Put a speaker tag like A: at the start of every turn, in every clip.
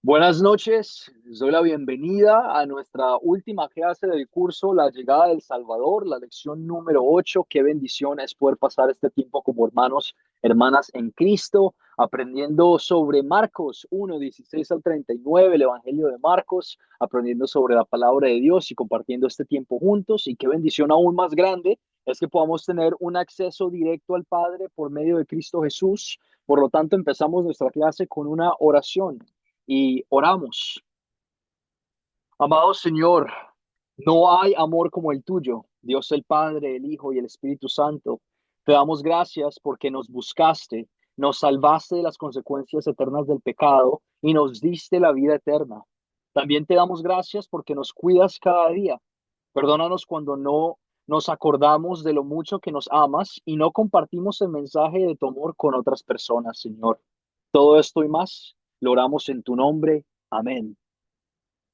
A: Buenas noches, les doy la bienvenida a nuestra última clase del curso, La llegada del Salvador, la lección número 8. Qué bendición es poder pasar este tiempo como hermanos, hermanas en Cristo, aprendiendo sobre Marcos 1:16 al 39, el Evangelio de Marcos, aprendiendo sobre la palabra de Dios y compartiendo este tiempo juntos. Y qué bendición aún más grande es que podamos tener un acceso directo al Padre por medio de Cristo Jesús. Por lo tanto, empezamos nuestra clase con una oración y oramos. Amado Señor, no hay amor como el tuyo, Dios el Padre, el Hijo y el Espíritu Santo. Te damos gracias porque nos buscaste, nos salvaste de las consecuencias eternas del pecado y nos diste la vida eterna. También te damos gracias porque nos cuidas cada día. Perdónanos cuando no nos acordamos de lo mucho que nos amas y no compartimos el mensaje de tu amor con otras personas, Señor. Todo esto y más lo oramos en tu nombre. Amén.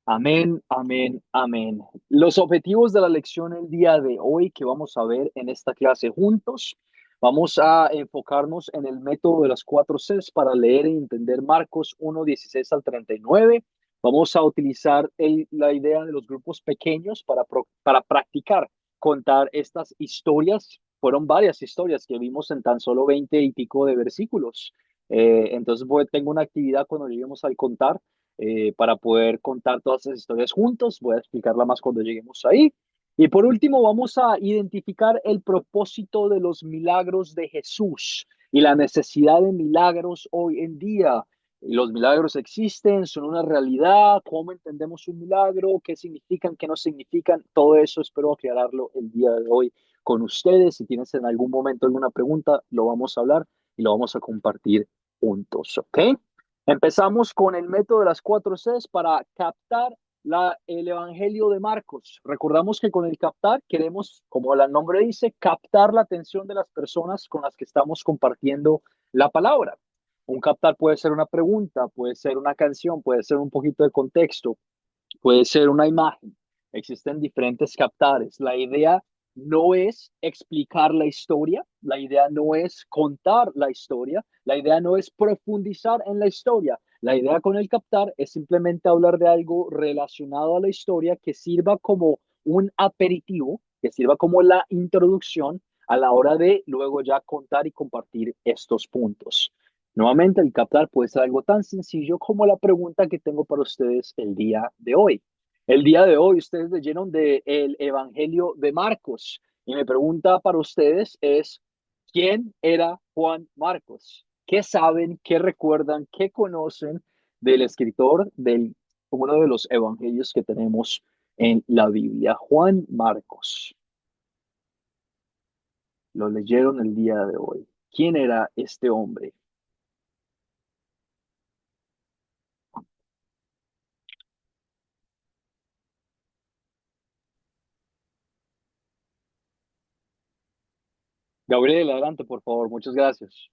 A: Amén, amén, amén. Los objetivos de la lección el día de hoy que vamos a ver en esta clase juntos, vamos a enfocarnos en el método de las cuatro Cs para leer y entender Marcos 1:16 al 39. Vamos a utilizar la idea de los grupos pequeños para practicar contar estas historias. Fueron varias historias que vimos en tan solo 20 y pico de versículos. Entonces, tengo una actividad cuando lleguemos al contar para poder contar todas esas historias juntos. Voy a explicarla más cuando lleguemos ahí. Y por último, vamos a identificar el propósito de los milagros de Jesús y la necesidad de milagros hoy en día. Los milagros existen, son una realidad. ¿Cómo entendemos un milagro? ¿Qué significan? ¿Qué no significan? Todo eso espero aclararlo el día de hoy con ustedes. Si tienes en algún momento alguna pregunta, lo vamos a hablar y lo vamos a compartir juntos, ¿ok? Empezamos con el método de las cuatro Cs para captar el Evangelio de Marcos. Recordamos que con el captar queremos, como el nombre dice, captar la atención de las personas con las que estamos compartiendo la palabra. Un captar puede ser una pregunta, puede ser una canción, puede ser un poquito de contexto, puede ser una imagen. Existen diferentes captares. La idea no es explicar la historia, la idea no es contar la historia, la idea no es profundizar en la historia. La idea con el captar es simplemente hablar de algo relacionado a la historia que sirva como un aperitivo, que sirva como la introducción a la hora de luego ya contar y compartir estos puntos. Nuevamente, el captar puede ser algo tan sencillo como la pregunta que tengo para ustedes el día de hoy. El día de hoy ustedes leyeron del Evangelio de Marcos y mi pregunta para ustedes es, ¿quién era Juan Marcos? ¿Qué saben, qué recuerdan, qué conocen del escritor de uno de los evangelios que tenemos en la Biblia? Juan Marcos. Lo leyeron el día de hoy. ¿Quién era este hombre? Gabriel, adelante, por favor. Muchas gracias.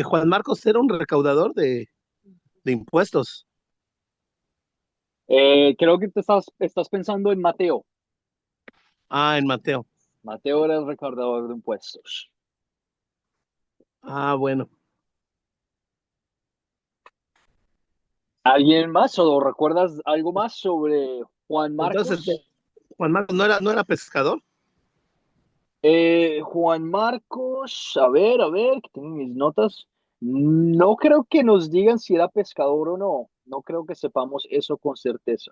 B: Juan Marcos era un recaudador de impuestos.
A: Creo que estás pensando en Mateo.
B: Ah, en Mateo.
A: Mateo era el recaudador de impuestos.
B: Ah, bueno.
A: ¿Alguien más o recuerdas algo más sobre Juan
B: Entonces,
A: Marcos?
B: Juan Marcos no era pescador.
A: Juan Marcos, a ver, que tengo mis notas. No creo que nos digan si era pescador o no. No creo que sepamos eso con certeza.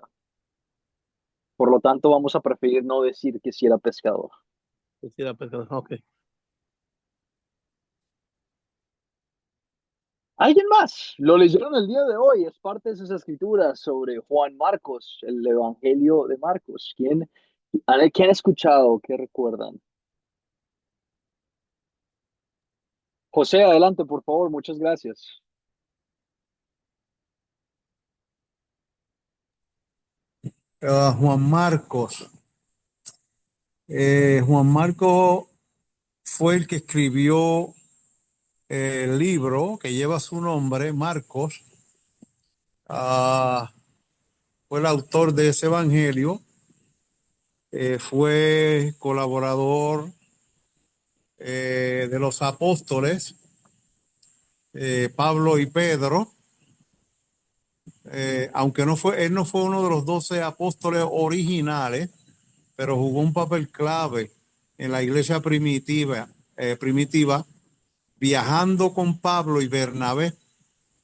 A: Por lo tanto, vamos a preferir no decir que si era pescador.
B: Sí era pescador, ok.
A: ¿Alguien más? Lo leyeron el día de hoy. Es parte de sus escrituras sobre Juan Marcos, el Evangelio de Marcos. ¿Quién ha escuchado? ¿Qué recuerdan? José, adelante, por favor. Muchas gracias.
C: Juan Marcos. Juan Marcos fue el que escribió el libro que lleva su nombre, Marcos. Ah, fue el autor de ese evangelio. Fue colaborador de los apóstoles Pablo y Pedro. aunque él no fue uno de los 12 apóstoles originales, pero jugó un papel clave en la iglesia primitiva, viajando con Pablo y Bernabé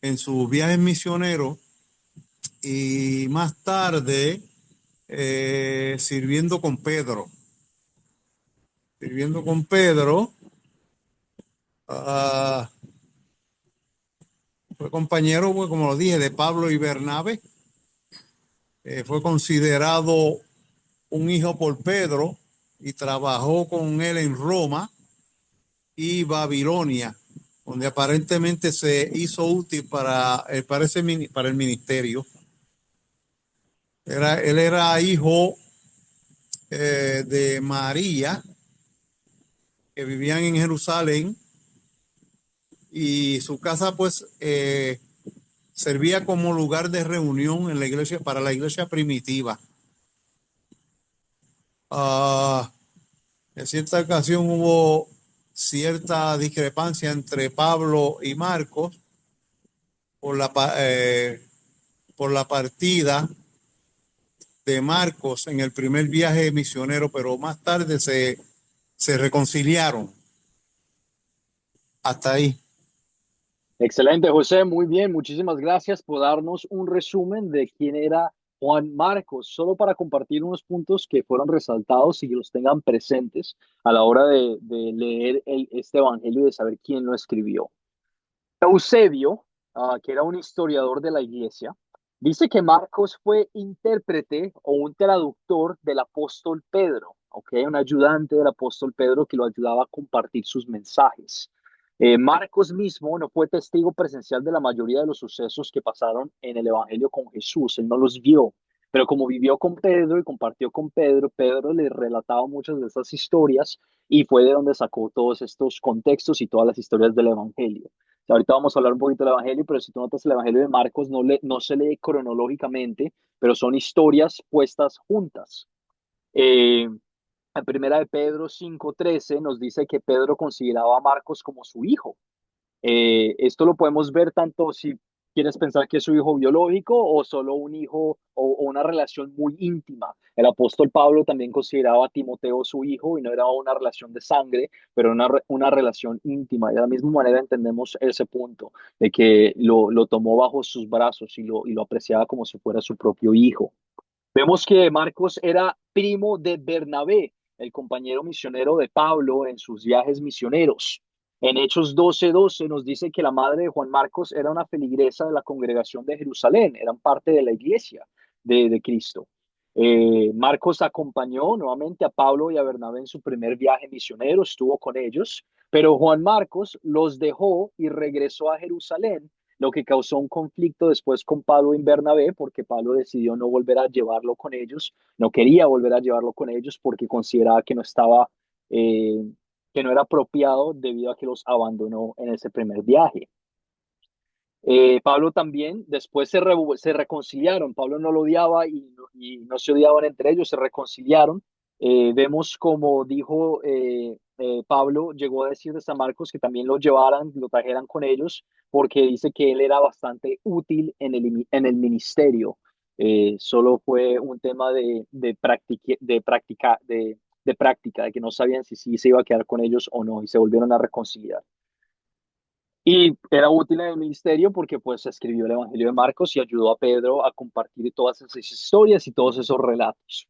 C: en sus viajes misioneros y más tarde sirviendo con Pedro. Sirviendo con Pedro, uh, fue compañero, pues, como lo dije, de Pablo y Bernabé. Fue considerado un hijo por Pedro y trabajó con él en Roma y Babilonia, donde aparentemente se hizo útil para el ministerio. Él era hijo de María, que vivían en Jerusalén, y su casa pues servía como lugar de reunión en la iglesia, para la iglesia primitiva. En cierta ocasión hubo cierta discrepancia entre Pablo y Marcos por la partida de Marcos en el primer viaje misionero, pero más tarde se reconciliaron. Hasta ahí.
A: Excelente, José, muy bien. Muchísimas gracias por darnos un resumen de quién era Juan Marcos, solo para compartir unos puntos que fueron resaltados y que los tengan presentes a la hora de leer este evangelio y de saber quién lo escribió. Eusebio, que era un historiador de la iglesia, dice que Marcos fue intérprete o un traductor del apóstol Pedro, ¿ok? Un ayudante del apóstol Pedro que lo ayudaba a compartir sus mensajes. Marcos mismo no fue testigo presencial de la mayoría de los sucesos que pasaron en el Evangelio con Jesús, él no los vio, pero como vivió con Pedro y compartió con Pedro, Pedro le relataba muchas de esas historias y fue de donde sacó todos estos contextos y todas las historias del Evangelio. Ahorita vamos a hablar un poquito del Evangelio, pero si tú notas el Evangelio de Marcos no se lee cronológicamente, pero son historias puestas juntas. En primera de Pedro 5:13 nos dice que Pedro consideraba a Marcos como su hijo. Esto lo podemos ver tanto si quieres pensar que es su hijo biológico o solo un hijo o una relación muy íntima. El apóstol Pablo también consideraba a Timoteo su hijo y no era una relación de sangre, pero una relación íntima. Y de la misma manera entendemos ese punto de que lo tomó bajo sus brazos y lo apreciaba como si fuera su propio hijo. Vemos que Marcos era primo de Bernabé, el compañero misionero de Pablo en sus viajes misioneros. En Hechos 12:12 nos dice que la madre de Juan Marcos era una feligresa de la congregación de Jerusalén, eran parte de la iglesia de Cristo. Marcos acompañó nuevamente a Pablo y a Bernabé en su primer viaje misionero, estuvo con ellos, pero Juan Marcos los dejó y regresó a Jerusalén, lo que causó un conflicto después con Pablo y Bernabé, porque Pablo decidió no volver a llevarlo con ellos, no quería volver a llevarlo con ellos porque consideraba que no estaba, eh, que no era apropiado debido a que los abandonó en ese primer viaje. Pablo también, después se reconciliaron, Pablo no lo odiaba y no se odiaban entre ellos, se reconciliaron. Vemos como dijo Pablo, llegó a decir de San Marcos que también lo llevaran, lo trajeran con ellos, porque dice que él era bastante útil en el ministerio. Solo fue un tema de práctica, de que no sabían si sí se iba a quedar con ellos o no, y se volvieron a reconciliar. Y era útil en el ministerio porque pues escribió el Evangelio de Marcos y ayudó a Pedro a compartir todas esas historias y todos esos relatos.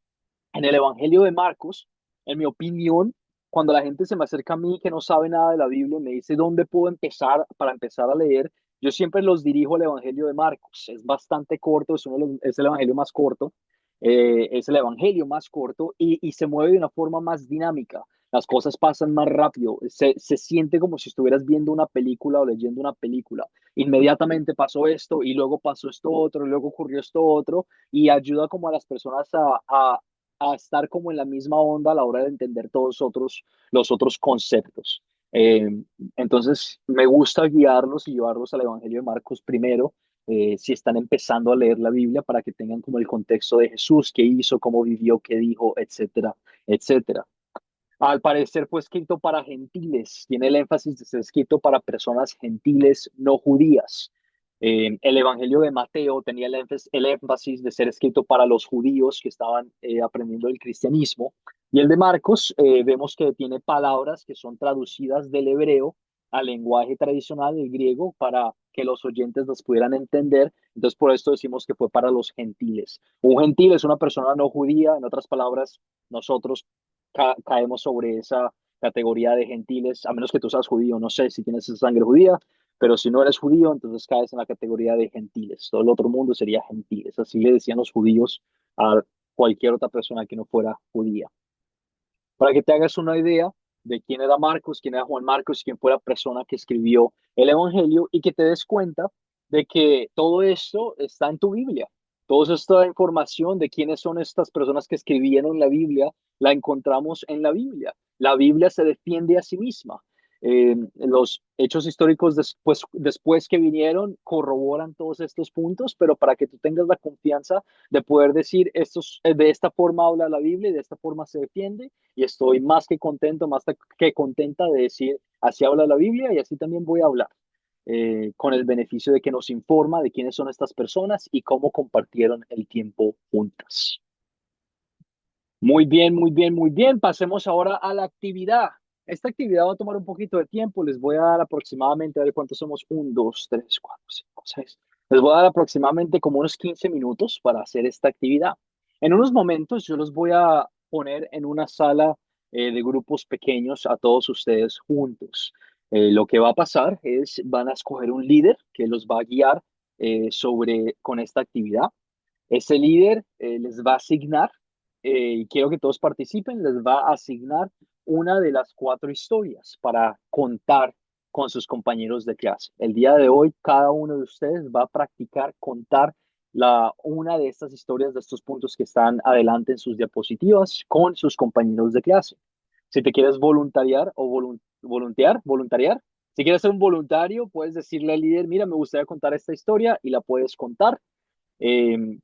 A: En el Evangelio de Marcos, en mi opinión, cuando la gente se me acerca a mí que no sabe nada de la Biblia y me dice dónde puedo empezar para empezar a leer, yo siempre los dirijo al Evangelio de Marcos. Es bastante corto, es el Evangelio más corto, es el Evangelio más corto y se mueve de una forma más dinámica. Las cosas pasan más rápido, se siente como si estuvieras viendo una película o leyendo una película. Inmediatamente pasó esto y luego pasó esto otro y luego ocurrió esto otro y ayuda como a las personas a estar como en la misma onda a la hora de entender los otros conceptos. Eh, entonces, me gusta guiarlos y llevarlos al Evangelio de Marcos primero, si están empezando a leer la Biblia, para que tengan como el contexto de Jesús, qué hizo, cómo vivió, qué dijo, etcétera, etcétera. Al parecer fue escrito para gentiles, tiene el énfasis de ser escrito para personas gentiles no judías. El Evangelio de Mateo tenía el énfasis de ser escrito para los judíos que estaban aprendiendo el cristianismo. Y el de Marcos, vemos que tiene palabras que son traducidas del hebreo al lenguaje tradicional del griego para que los oyentes las pudieran entender. Entonces, por esto decimos que fue para los gentiles. Un gentil es una persona no judía. En otras palabras, nosotros caemos sobre esa categoría de gentiles, a menos que tú seas judío. No sé si tienes esa sangre judía, pero si no eres judío, entonces caes en la categoría de gentiles. Todo el otro mundo sería gentiles. Así le decían los judíos a cualquier otra persona que no fuera judía. Para que te hagas una idea de quién era Marcos, quién era Juan Marcos, quién fue la persona que escribió el Evangelio, y que te des cuenta de que todo esto está en tu Biblia. Toda esta información de quiénes son estas personas que escribieron la Biblia, la encontramos en la Biblia. La Biblia se defiende a sí misma. Los hechos históricos después que vinieron corroboran todos estos puntos, pero para que tú tengas la confianza de poder decir de esta forma habla la Biblia y de esta forma se defiende, y estoy más que contento, más que contenta de decir así habla la Biblia y así también voy a hablar, con el beneficio de que nos informa de quiénes son estas personas y cómo compartieron el tiempo juntas. Muy bien, muy bien, muy bien. Pasemos ahora a la actividad. Esta actividad va a tomar un poquito de tiempo. Les voy a dar aproximadamente, a ver cuántos somos, 1, 2, 3, 4, 5, 6. Les voy a dar aproximadamente como unos 15 minutos para hacer esta actividad. En unos momentos yo los voy a poner en una sala de grupos pequeños a todos ustedes juntos. Lo que va a pasar es, van a escoger un líder que los va a guiar con esta actividad. Ese líder les va a asignar, y quiero que todos participen, les va a asignar una de las 4 historias para contar con sus compañeros de clase. El día de hoy, cada uno de ustedes va a practicar contar una de estas historias, de estos puntos que están adelante en sus diapositivas, con sus compañeros de clase. Si te quieres voluntariar o voluntariar, si quieres ser un voluntario, puedes decirle al líder, mira, me gustaría contar esta historia, y la puedes contar.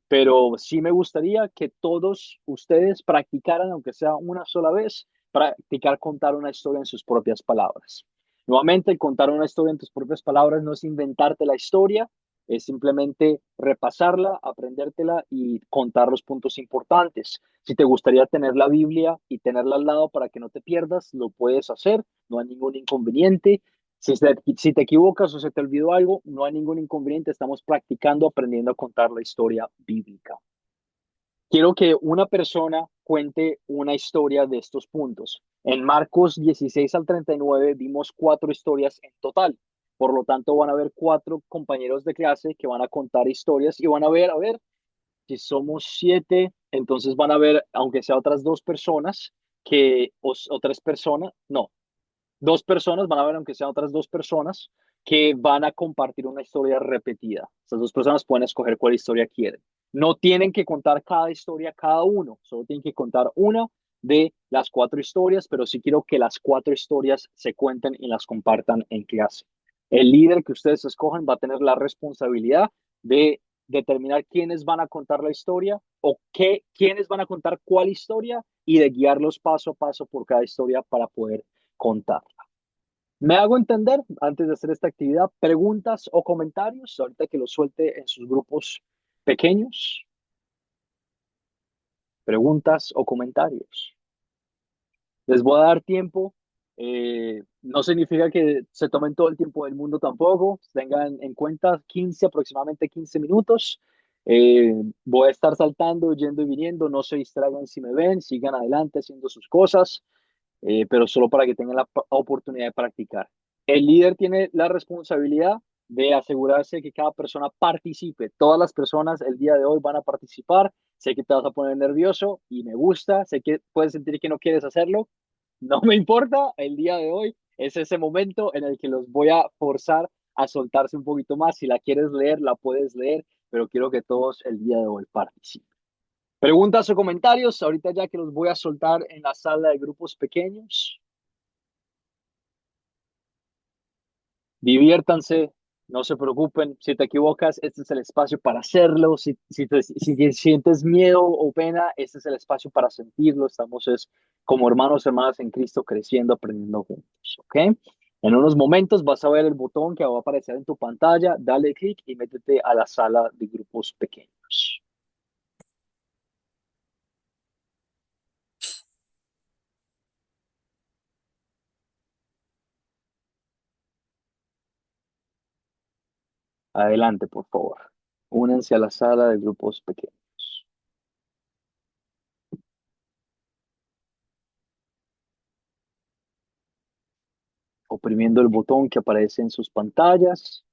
A: Pero sí me gustaría que todos ustedes practicaran, aunque sea una sola vez, practicar contar una historia en sus propias palabras. Nuevamente, contar una historia en tus propias palabras no es inventarte la historia, es simplemente repasarla, aprendértela y contar los puntos importantes. Si te gustaría tener la Biblia y tenerla al lado para que no te pierdas, lo puedes hacer, no hay ningún inconveniente. Si te equivocas o se te olvidó algo, no hay ningún inconveniente. Estamos practicando, aprendiendo a contar la historia bíblica. Quiero que una persona cuente una historia de estos puntos. En Marcos 16 al 39 vimos 4 historias en total. Por lo tanto, van a haber 4 compañeros de clase que van a contar historias y van a ver, si somos 7, entonces van a ver, aunque sea otras 2 personas o 3 personas, no, 2 personas, van a ver aunque sean otras 2 personas que van a compartir una historia repetida. Estas 2 personas pueden escoger cuál historia quieren. No tienen que contar cada historia cada uno, solo tienen que contar una de las 4 historias, pero sí quiero que las 4 historias se cuenten y las compartan en clase. El líder que ustedes escojan va a tener la responsabilidad de determinar quiénes van a contar la historia o quiénes van a contar cuál historia, y de guiarlos paso a paso por cada historia para poder contarla. ¿Me hago entender antes de hacer esta actividad? ¿Preguntas o comentarios ahorita que lo suelte en sus grupos pequeños? ¿Preguntas o comentarios? Les voy a dar tiempo. No significa que se tomen todo el tiempo del mundo tampoco. Tengan en cuenta aproximadamente 15 minutos. Voy a estar saltando, yendo y viniendo. No se distraigan si me ven. Sigan adelante haciendo sus cosas, pero solo para que tengan la oportunidad de practicar. El líder tiene la responsabilidad de asegurarse que cada persona participe. Todas las personas el día de hoy van a participar. Sé que te vas a poner nervioso y me gusta. Sé que puedes sentir que no quieres hacerlo. No me importa. El día de hoy es ese momento en el que los voy a forzar a soltarse un poquito más. Si la quieres leer, la puedes leer, pero quiero que todos el día de hoy participen. Preguntas o comentarios, ahorita ya que los voy a soltar en la sala de grupos pequeños. Diviértanse, no se preocupen. Si te equivocas, este es el espacio para hacerlo. Si sientes miedo o pena, este es el espacio para sentirlo. Estamos como hermanos, hermanas en Cristo, creciendo, aprendiendo juntos. ¿Ok? En unos momentos vas a ver el botón que va a aparecer en tu pantalla, dale clic y métete a la sala de grupos pequeños. Adelante, por favor. Únanse a la sala de grupos pequeños. Oprimiendo el botón que aparece en sus pantallas.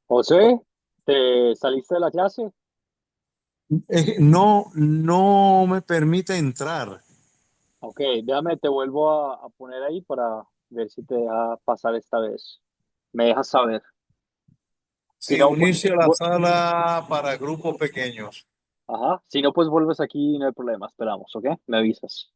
A: José, ¿te saliste de la clase?
C: No, no me permite entrar.
A: Ok, déjame, te vuelvo a poner ahí para ver si te deja pasar esta vez. Me dejas saber. Si
C: Sí,
A: no, pues,
C: unirse a la sala para grupos pequeños.
A: ajá. Si no, pues vuelves aquí y no hay problema. Esperamos, ¿ok? Me avisas.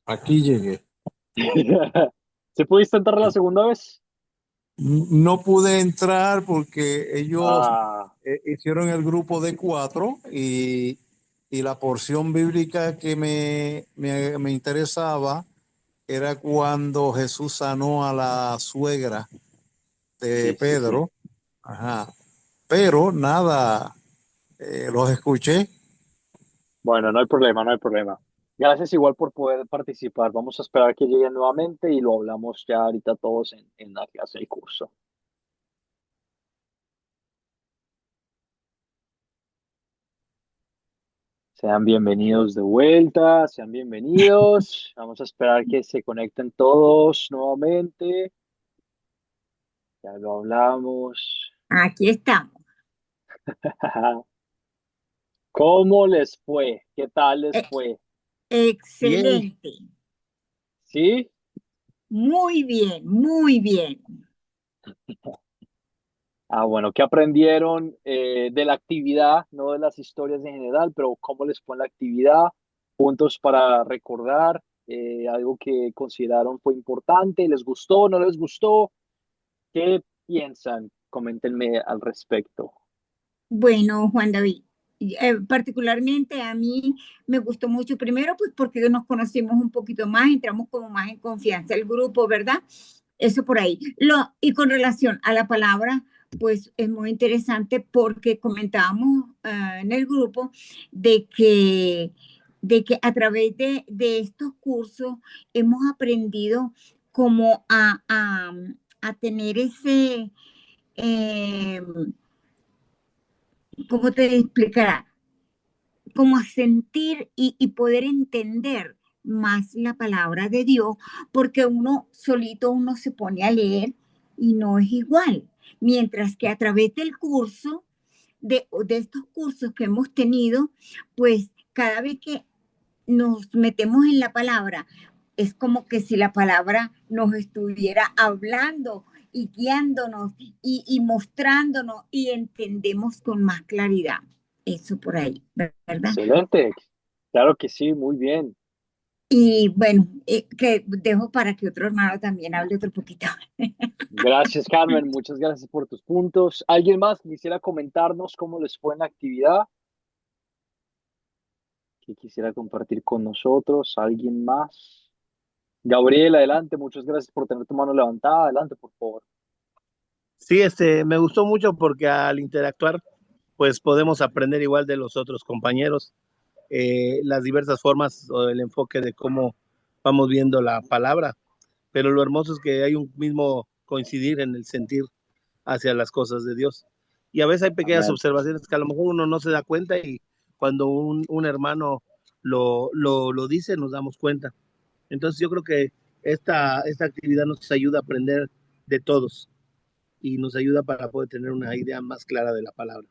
C: Aquí llegué.
A: ¿Sí pudiste entrar la segunda vez?
C: No pude entrar porque ellos
A: Ah,
C: hicieron el grupo de cuatro y la porción bíblica que me interesaba era cuando Jesús sanó a la suegra de
A: sí, sí, sí.
C: Pedro. Ajá. Pero nada, los escuché.
A: Bueno, no hay problema, no hay problema. Gracias igual por poder participar. Vamos a esperar que lleguen nuevamente y lo hablamos ya ahorita todos en la clase del curso. Sean bienvenidos de vuelta, sean bienvenidos. Vamos a esperar que se conecten todos nuevamente. Ya lo hablamos.
D: Aquí estamos.
A: ¿Cómo les fue? ¿Qué tal les
D: Eh,
A: fue?
B: Bien,
D: excelente.
A: ¿Sí?
D: Muy bien, muy bien.
A: Ah, bueno, ¿qué aprendieron de la actividad? No de las historias en general, pero cómo les fue en la actividad, puntos para recordar, algo que consideraron fue importante, ¿les gustó, no les gustó? ¿Qué piensan? Coméntenme al respecto.
D: Bueno, Juan David, particularmente a mí me gustó mucho, primero pues porque nos conocimos un poquito más, entramos como más en confianza el grupo, ¿verdad? Eso por ahí. Y con relación a la palabra, pues es muy interesante porque comentábamos en el grupo de que, de que a través de estos cursos hemos aprendido como a tener ese... eh, ¿cómo te explicará? Como a sentir y poder entender más la palabra de Dios, porque uno solito uno se pone a leer y no es igual. Mientras que a través del curso, de estos cursos que hemos tenido, pues cada vez que nos metemos en la palabra, es como que si la palabra nos estuviera hablando y guiándonos y mostrándonos y entendemos con más claridad. Eso por ahí, ¿verdad?
A: Excelente. Claro que sí, muy bien.
D: Y bueno, que dejo para que otro hermano también hable otro poquito.
A: Gracias, Carmen. Muchas gracias por tus puntos. ¿Alguien más quisiera comentarnos cómo les fue en la actividad? ¿Que quisiera compartir con nosotros? ¿Alguien más? Gabriel, adelante. Muchas gracias por tener tu mano levantada. Adelante, por favor.
B: sí, me gustó mucho porque al interactuar, pues podemos aprender igual de los otros compañeros, las diversas formas o el enfoque de cómo vamos viendo la palabra, pero lo hermoso es que hay un mismo coincidir en el sentir hacia las cosas de Dios. Y a veces hay pequeñas
A: Amén.
B: observaciones que a lo mejor uno no se da cuenta y cuando un hermano lo dice nos damos cuenta. Entonces yo creo que esta actividad nos ayuda a aprender de todos y nos ayuda para poder tener una idea más clara de la palabra.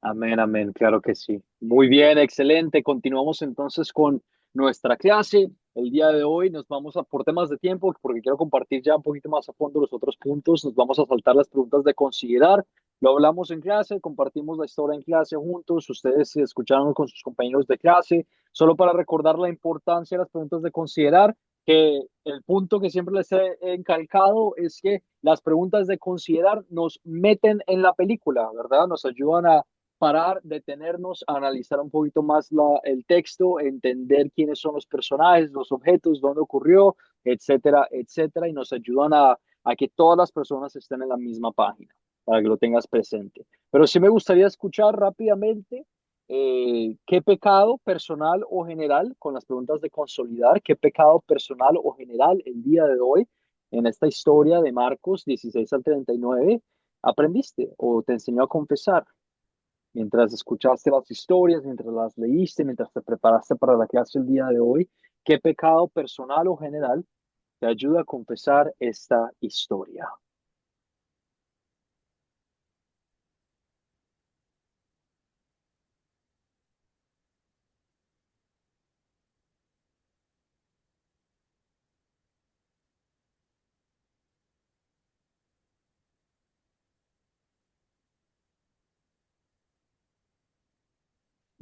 A: Amén, amén, claro que sí. Muy bien, excelente. Continuamos entonces con nuestra clase. El día de hoy nos vamos a, por temas de tiempo, porque quiero compartir ya un poquito más a fondo los otros puntos, nos vamos a saltar las preguntas de considerar. Lo hablamos en clase, compartimos la historia en clase juntos, ustedes se escucharon con sus compañeros de clase, solo para recordar la importancia de las preguntas de considerar, que el punto que siempre les he encalcado es que las preguntas de considerar nos meten en la película, ¿verdad? Nos ayudan a parar, detenernos, analizar un poquito más el texto, entender quiénes son los personajes, los objetos, dónde ocurrió, etcétera, etcétera, y nos ayudan a que todas las personas estén en la misma página, para que lo tengas presente. Pero sí me gustaría escuchar rápidamente qué pecado personal o general, con las preguntas de consolidar, qué pecado personal o general el día de hoy en esta historia de Marcos 16 al 39 aprendiste o te enseñó a confesar mientras escuchaste las historias, mientras las leíste, mientras te preparaste para la clase el día de hoy, ¿qué pecado personal o general te ayuda a confesar esta historia?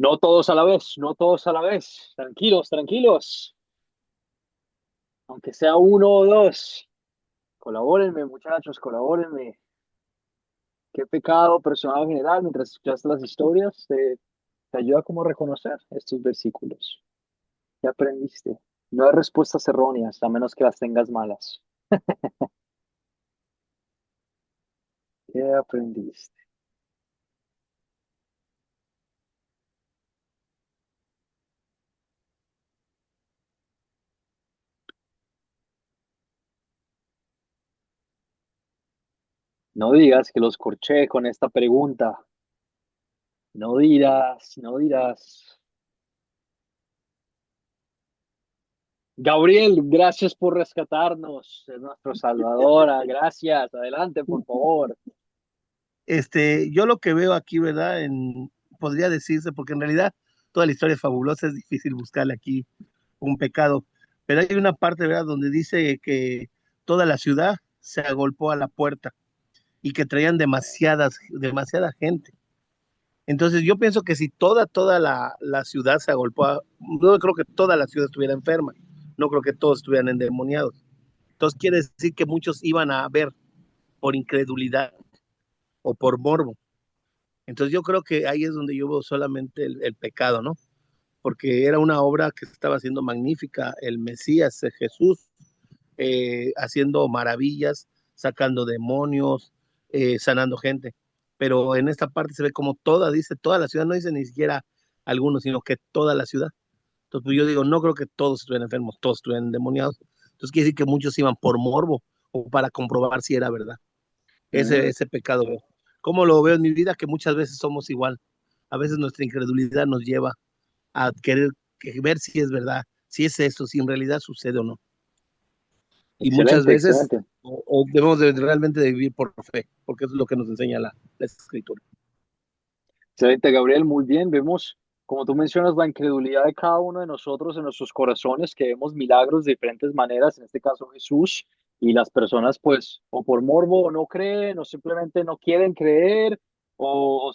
A: No todos a la vez, no todos a la vez. Tranquilos, tranquilos. aunque sea uno o dos. Colabórenme, muchachos, colabórenme. ¿Qué pecado personal general mientras escuchaste las historias te ayuda como a reconocer estos versículos? ¿Qué aprendiste? No hay respuestas erróneas, a menos que las tengas malas. ¿Qué aprendiste? No digas que los corché con esta pregunta. No dirás, no dirás. Gabriel, gracias por rescatarnos. Es nuestro salvadora. Gracias. Adelante, por favor.
B: Yo lo que veo aquí, ¿verdad? Podría decirse, porque en realidad toda la historia es fabulosa, es difícil buscarle aquí un pecado, pero hay una parte, ¿verdad?, donde dice que toda la ciudad se agolpó a la puerta y que traían demasiada gente. Entonces yo pienso que si toda la ciudad se agolpó, no creo que toda la ciudad estuviera enferma, no creo que todos estuvieran endemoniados. Entonces quiere decir que muchos iban a ver por incredulidad o por morbo. Entonces yo creo que ahí es donde yo veo solamente el pecado, ¿no? Porque era una obra que estaba haciendo magnífica, el Mesías, Jesús, haciendo maravillas, sacando demonios, sanando gente. Pero en esta parte se ve como dice toda la ciudad, no dice ni siquiera algunos, sino que toda la ciudad. Entonces pues yo digo, no creo que todos estuvieran enfermos, todos estuvieran endemoniados. Entonces quiere decir que muchos iban por morbo o para comprobar si era verdad.
A: Mm,
B: Ese pecado veo. ¿Cómo lo veo en mi vida? Que muchas veces somos igual. A veces nuestra incredulidad nos lleva a querer ver si es verdad, si es eso, si en realidad sucede o no. Y muchas
A: excelente,
B: veces
A: excelente.
B: o debemos realmente de vivir por fe, porque eso es lo que nos enseña la escritura.
A: Excelente, Gabriel, muy bien. Vemos, como tú mencionas, la incredulidad de cada uno de nosotros en nuestros corazones, que vemos milagros de diferentes maneras, en este caso Jesús, y las personas pues o por morbo o no creen o simplemente no quieren creer o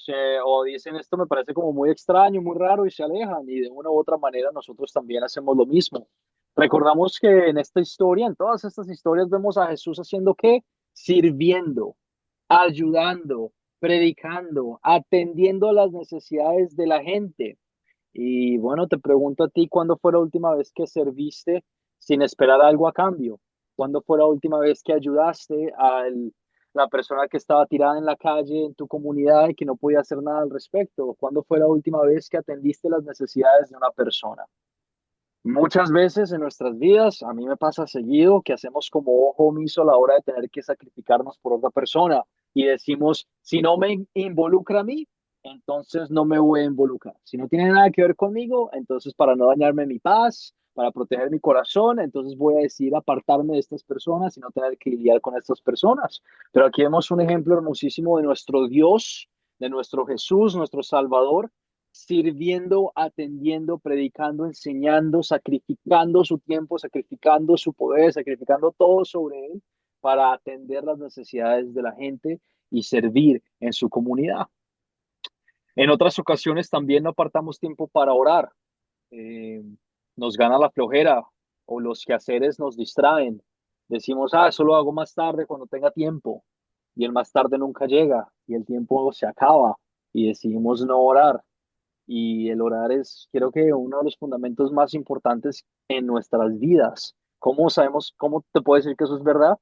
A: dicen esto me parece como muy extraño, muy raro y se alejan y de una u otra manera nosotros también hacemos lo mismo. Recordamos que en esta historia, en todas estas historias, vemos a Jesús haciendo qué? Sirviendo, ayudando, predicando, atendiendo a las necesidades de la gente. Y bueno, te pregunto a ti, ¿cuándo fue la última vez que serviste sin esperar algo a cambio? ¿Cuándo fue la última vez que ayudaste a la persona que estaba tirada en la calle en tu comunidad y que no podía hacer nada al respecto? ¿Cuándo fue la última vez que atendiste las necesidades de una persona? Muchas veces en nuestras vidas, a mí me pasa seguido que hacemos como ojo omiso a la hora de tener que sacrificarnos por otra persona y decimos, si no me involucra a mí, entonces no me voy a involucrar. Si no tiene nada que ver conmigo, entonces para no dañarme mi paz, para proteger mi corazón, entonces voy a decidir apartarme de estas personas y no tener que lidiar con estas personas. Pero aquí vemos un ejemplo hermosísimo de nuestro Dios, de nuestro Jesús, nuestro Salvador sirviendo, atendiendo, predicando, enseñando, sacrificando su tiempo, sacrificando su poder, sacrificando todo sobre él para atender las necesidades de la gente y servir en su comunidad. En otras ocasiones también no apartamos tiempo para orar. Eh, Nos gana la flojera o los quehaceres nos distraen. Decimos, eso lo hago más tarde cuando tenga tiempo. Y el más tarde nunca llega y el tiempo se acaba y decidimos no orar. Y el orar es, creo que uno de los fundamentos más importantes en nuestras vidas. ¿Cómo sabemos, cómo te puedo decir que eso es verdad?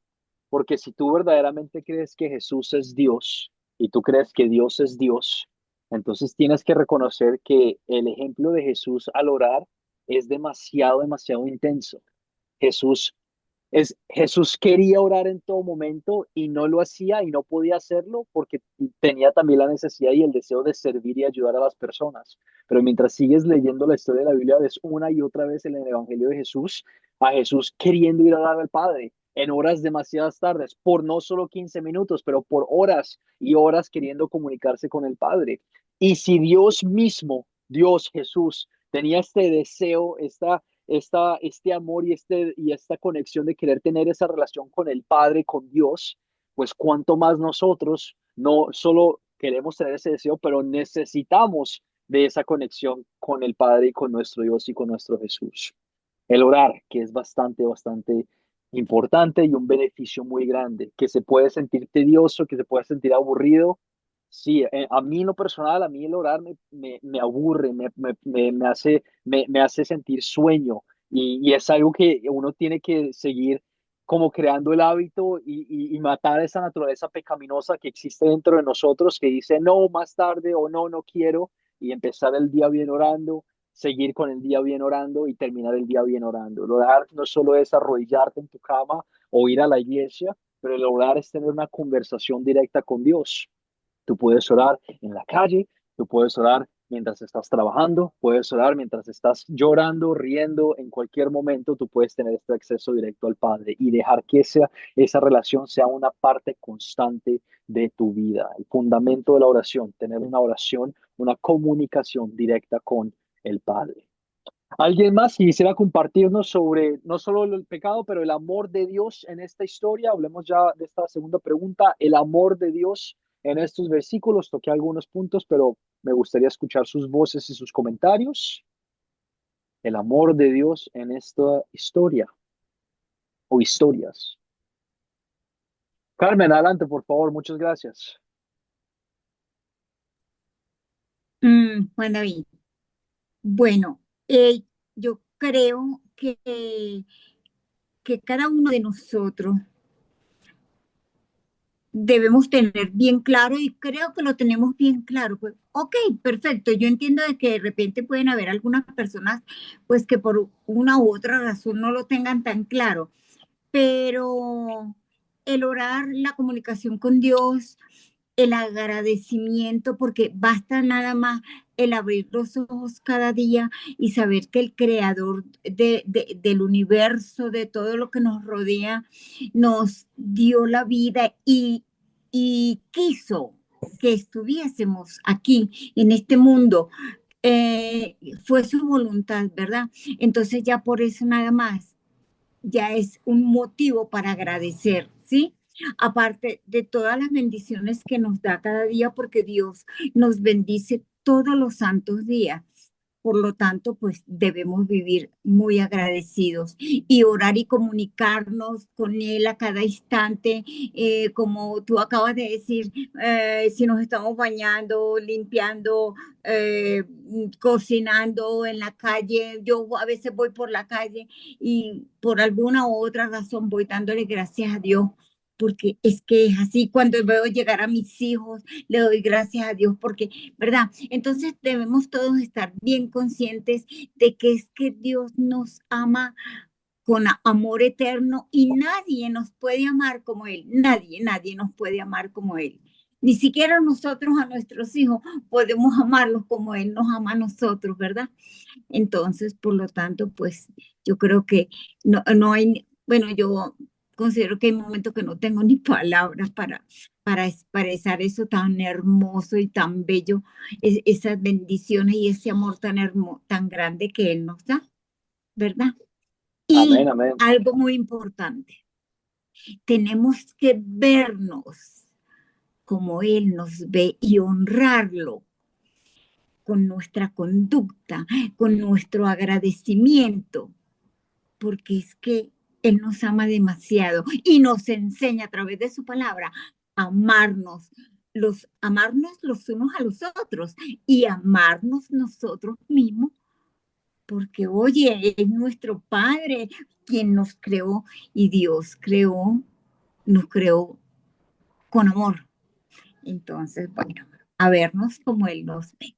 A: Porque si tú verdaderamente crees que Jesús es Dios y tú crees que Dios es Dios, entonces tienes que reconocer que el ejemplo de Jesús al orar es demasiado, demasiado intenso. Jesús Jesús quería orar en todo momento y no lo hacía y no podía hacerlo porque tenía también la necesidad y el deseo de servir y ayudar a las personas. Pero mientras sigues leyendo la historia de la Biblia, ves una y otra vez en el Evangelio de Jesús a Jesús queriendo ir a dar al Padre en horas demasiadas tardes, por no solo 15 minutos, pero por horas y horas queriendo comunicarse con el Padre. Y si Dios mismo, Dios Jesús, tenía este deseo, este amor y esta conexión de querer tener esa relación con el Padre, con Dios, pues cuánto más nosotros no solo queremos tener ese deseo, pero necesitamos de esa conexión con el Padre y con nuestro Dios y con nuestro Jesús. El orar, que es bastante importante y un beneficio muy grande, que se puede sentir tedioso, que se puede sentir aburrido. Sí, a mí en lo personal, a mí el orar me aburre, me hace sentir sueño y es algo que uno tiene que seguir como creando el hábito y matar esa naturaleza pecaminosa que existe dentro de nosotros que dice no más tarde o no, no quiero y empezar el día bien orando, seguir con el día bien orando y terminar el día bien orando. El orar no solo es arrodillarte en tu cama o ir a la iglesia, pero el orar es tener una conversación directa con Dios. Tú puedes orar en la calle, tú puedes orar mientras estás trabajando, puedes orar mientras estás llorando, riendo, en cualquier momento tú puedes tener este acceso directo al Padre y dejar que esa relación sea una parte constante de tu vida. El fundamento de la oración, tener una oración, una comunicación directa con el Padre. ¿Alguien más quisiera compartirnos sobre no solo el pecado, pero el amor de Dios en esta historia? Hablemos ya de esta segunda pregunta, el amor de Dios en estos versículos. Toqué algunos puntos, pero me gustaría escuchar sus voces y sus comentarios. El amor de Dios en esta historia o historias. Carmen, adelante, por favor. Muchas gracias.
D: Juan David. Bueno, yo creo que cada uno de nosotros debemos tener bien claro y creo que lo tenemos bien claro. Pues, ok, perfecto. Yo entiendo de que de repente pueden haber algunas personas pues que por una u otra razón no lo tengan tan claro, pero el orar, la comunicación con Dios, el agradecimiento, porque basta nada más el abrir los ojos cada día y saber que el creador del universo, de todo lo que nos rodea, nos dio la vida y quiso que estuviésemos aquí en este mundo. Fue su voluntad, ¿verdad? Entonces ya por eso nada más ya es un motivo para agradecer, ¿sí? Aparte de todas las bendiciones que nos da cada día, porque Dios nos bendice todos los santos días. Por lo tanto, pues debemos vivir muy agradecidos y orar y comunicarnos con Él a cada instante, como tú acabas de decir, si nos estamos bañando, limpiando, cocinando en la calle. Yo a veces voy por la calle y por alguna u otra razón voy dándole gracias a Dios. Porque es que es así, cuando veo llegar a mis hijos, le doy gracias a Dios porque, ¿verdad? Entonces debemos todos estar bien conscientes de que es que Dios nos ama con amor eterno y nadie nos puede amar como Él. Nadie nos puede amar como Él. Ni siquiera nosotros a nuestros hijos podemos amarlos como Él nos ama a nosotros, ¿verdad? Entonces, por lo tanto, pues yo creo que no hay, bueno, yo considero que hay momentos que no tengo ni palabras para expresar eso tan hermoso y tan bello, esas bendiciones y ese amor tan hermoso, tan grande que Él nos da, ¿verdad?
A: Amén,
D: Y
A: amén.
D: algo muy importante, tenemos que vernos como Él nos ve y honrarlo con nuestra conducta, con nuestro agradecimiento, porque es que Él nos ama demasiado y nos enseña a través de su palabra a amarnos los unos a los otros y amarnos nosotros mismos, porque oye, es nuestro Padre quien nos creó y Dios nos creó con amor. Entonces, bueno, a vernos como Él nos ve.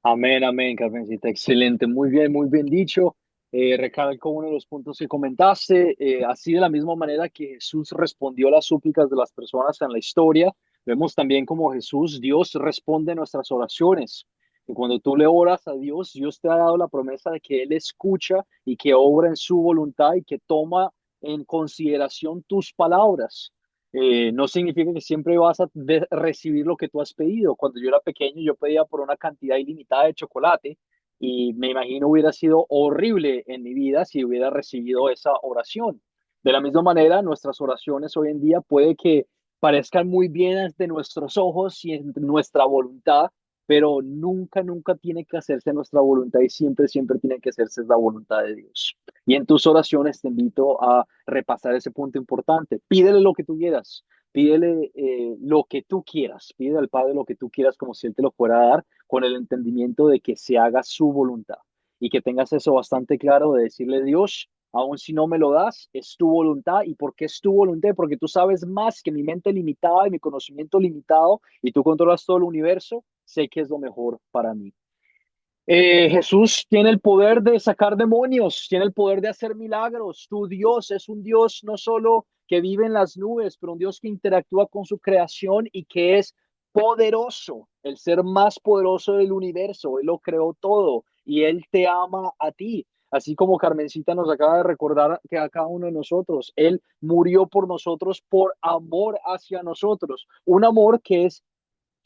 A: Amén, amén, Carmencita. Excelente. Muy bien dicho. Recalco uno de los puntos que comentaste. Así de la misma manera que Jesús respondió las súplicas de las personas en la historia, vemos también como Jesús, Dios responde nuestras oraciones. Y cuando tú le oras a Dios, Dios te ha dado la promesa de que Él escucha y que obra en su voluntad y que toma en consideración tus palabras. No significa que siempre vas a recibir lo que tú has pedido. Cuando yo era pequeño, yo pedía por una cantidad ilimitada de chocolate y me imagino hubiera sido horrible en mi vida si hubiera recibido esa oración. De la misma manera, nuestras oraciones hoy en día puede que parezcan muy bien ante nuestros ojos y en nuestra voluntad, pero nunca, nunca tiene que hacerse nuestra voluntad y siempre, siempre tiene que hacerse la voluntad de Dios. Y en tus oraciones te invito a repasar ese punto importante. Pídele lo que tú quieras, pídele lo que tú quieras, pídele al Padre lo que tú quieras como si Él te lo fuera a dar, con el entendimiento de que se haga su voluntad y que tengas eso bastante claro de decirle, Dios, aun si no me lo das, es tu voluntad. ¿Y por qué es tu voluntad? Porque tú sabes más que mi mente limitada y mi conocimiento limitado y tú controlas todo el universo, sé que es lo mejor para mí. Jesús tiene el poder de sacar demonios, tiene el poder de hacer milagros. Tu Dios es un Dios no solo que vive en las nubes, pero un Dios que interactúa con su creación y que es poderoso, el ser más poderoso del universo. Él lo creó todo y Él te ama a ti. Así como Carmencita nos acaba de recordar que a cada uno de nosotros, Él murió por nosotros por amor hacia nosotros. Un amor que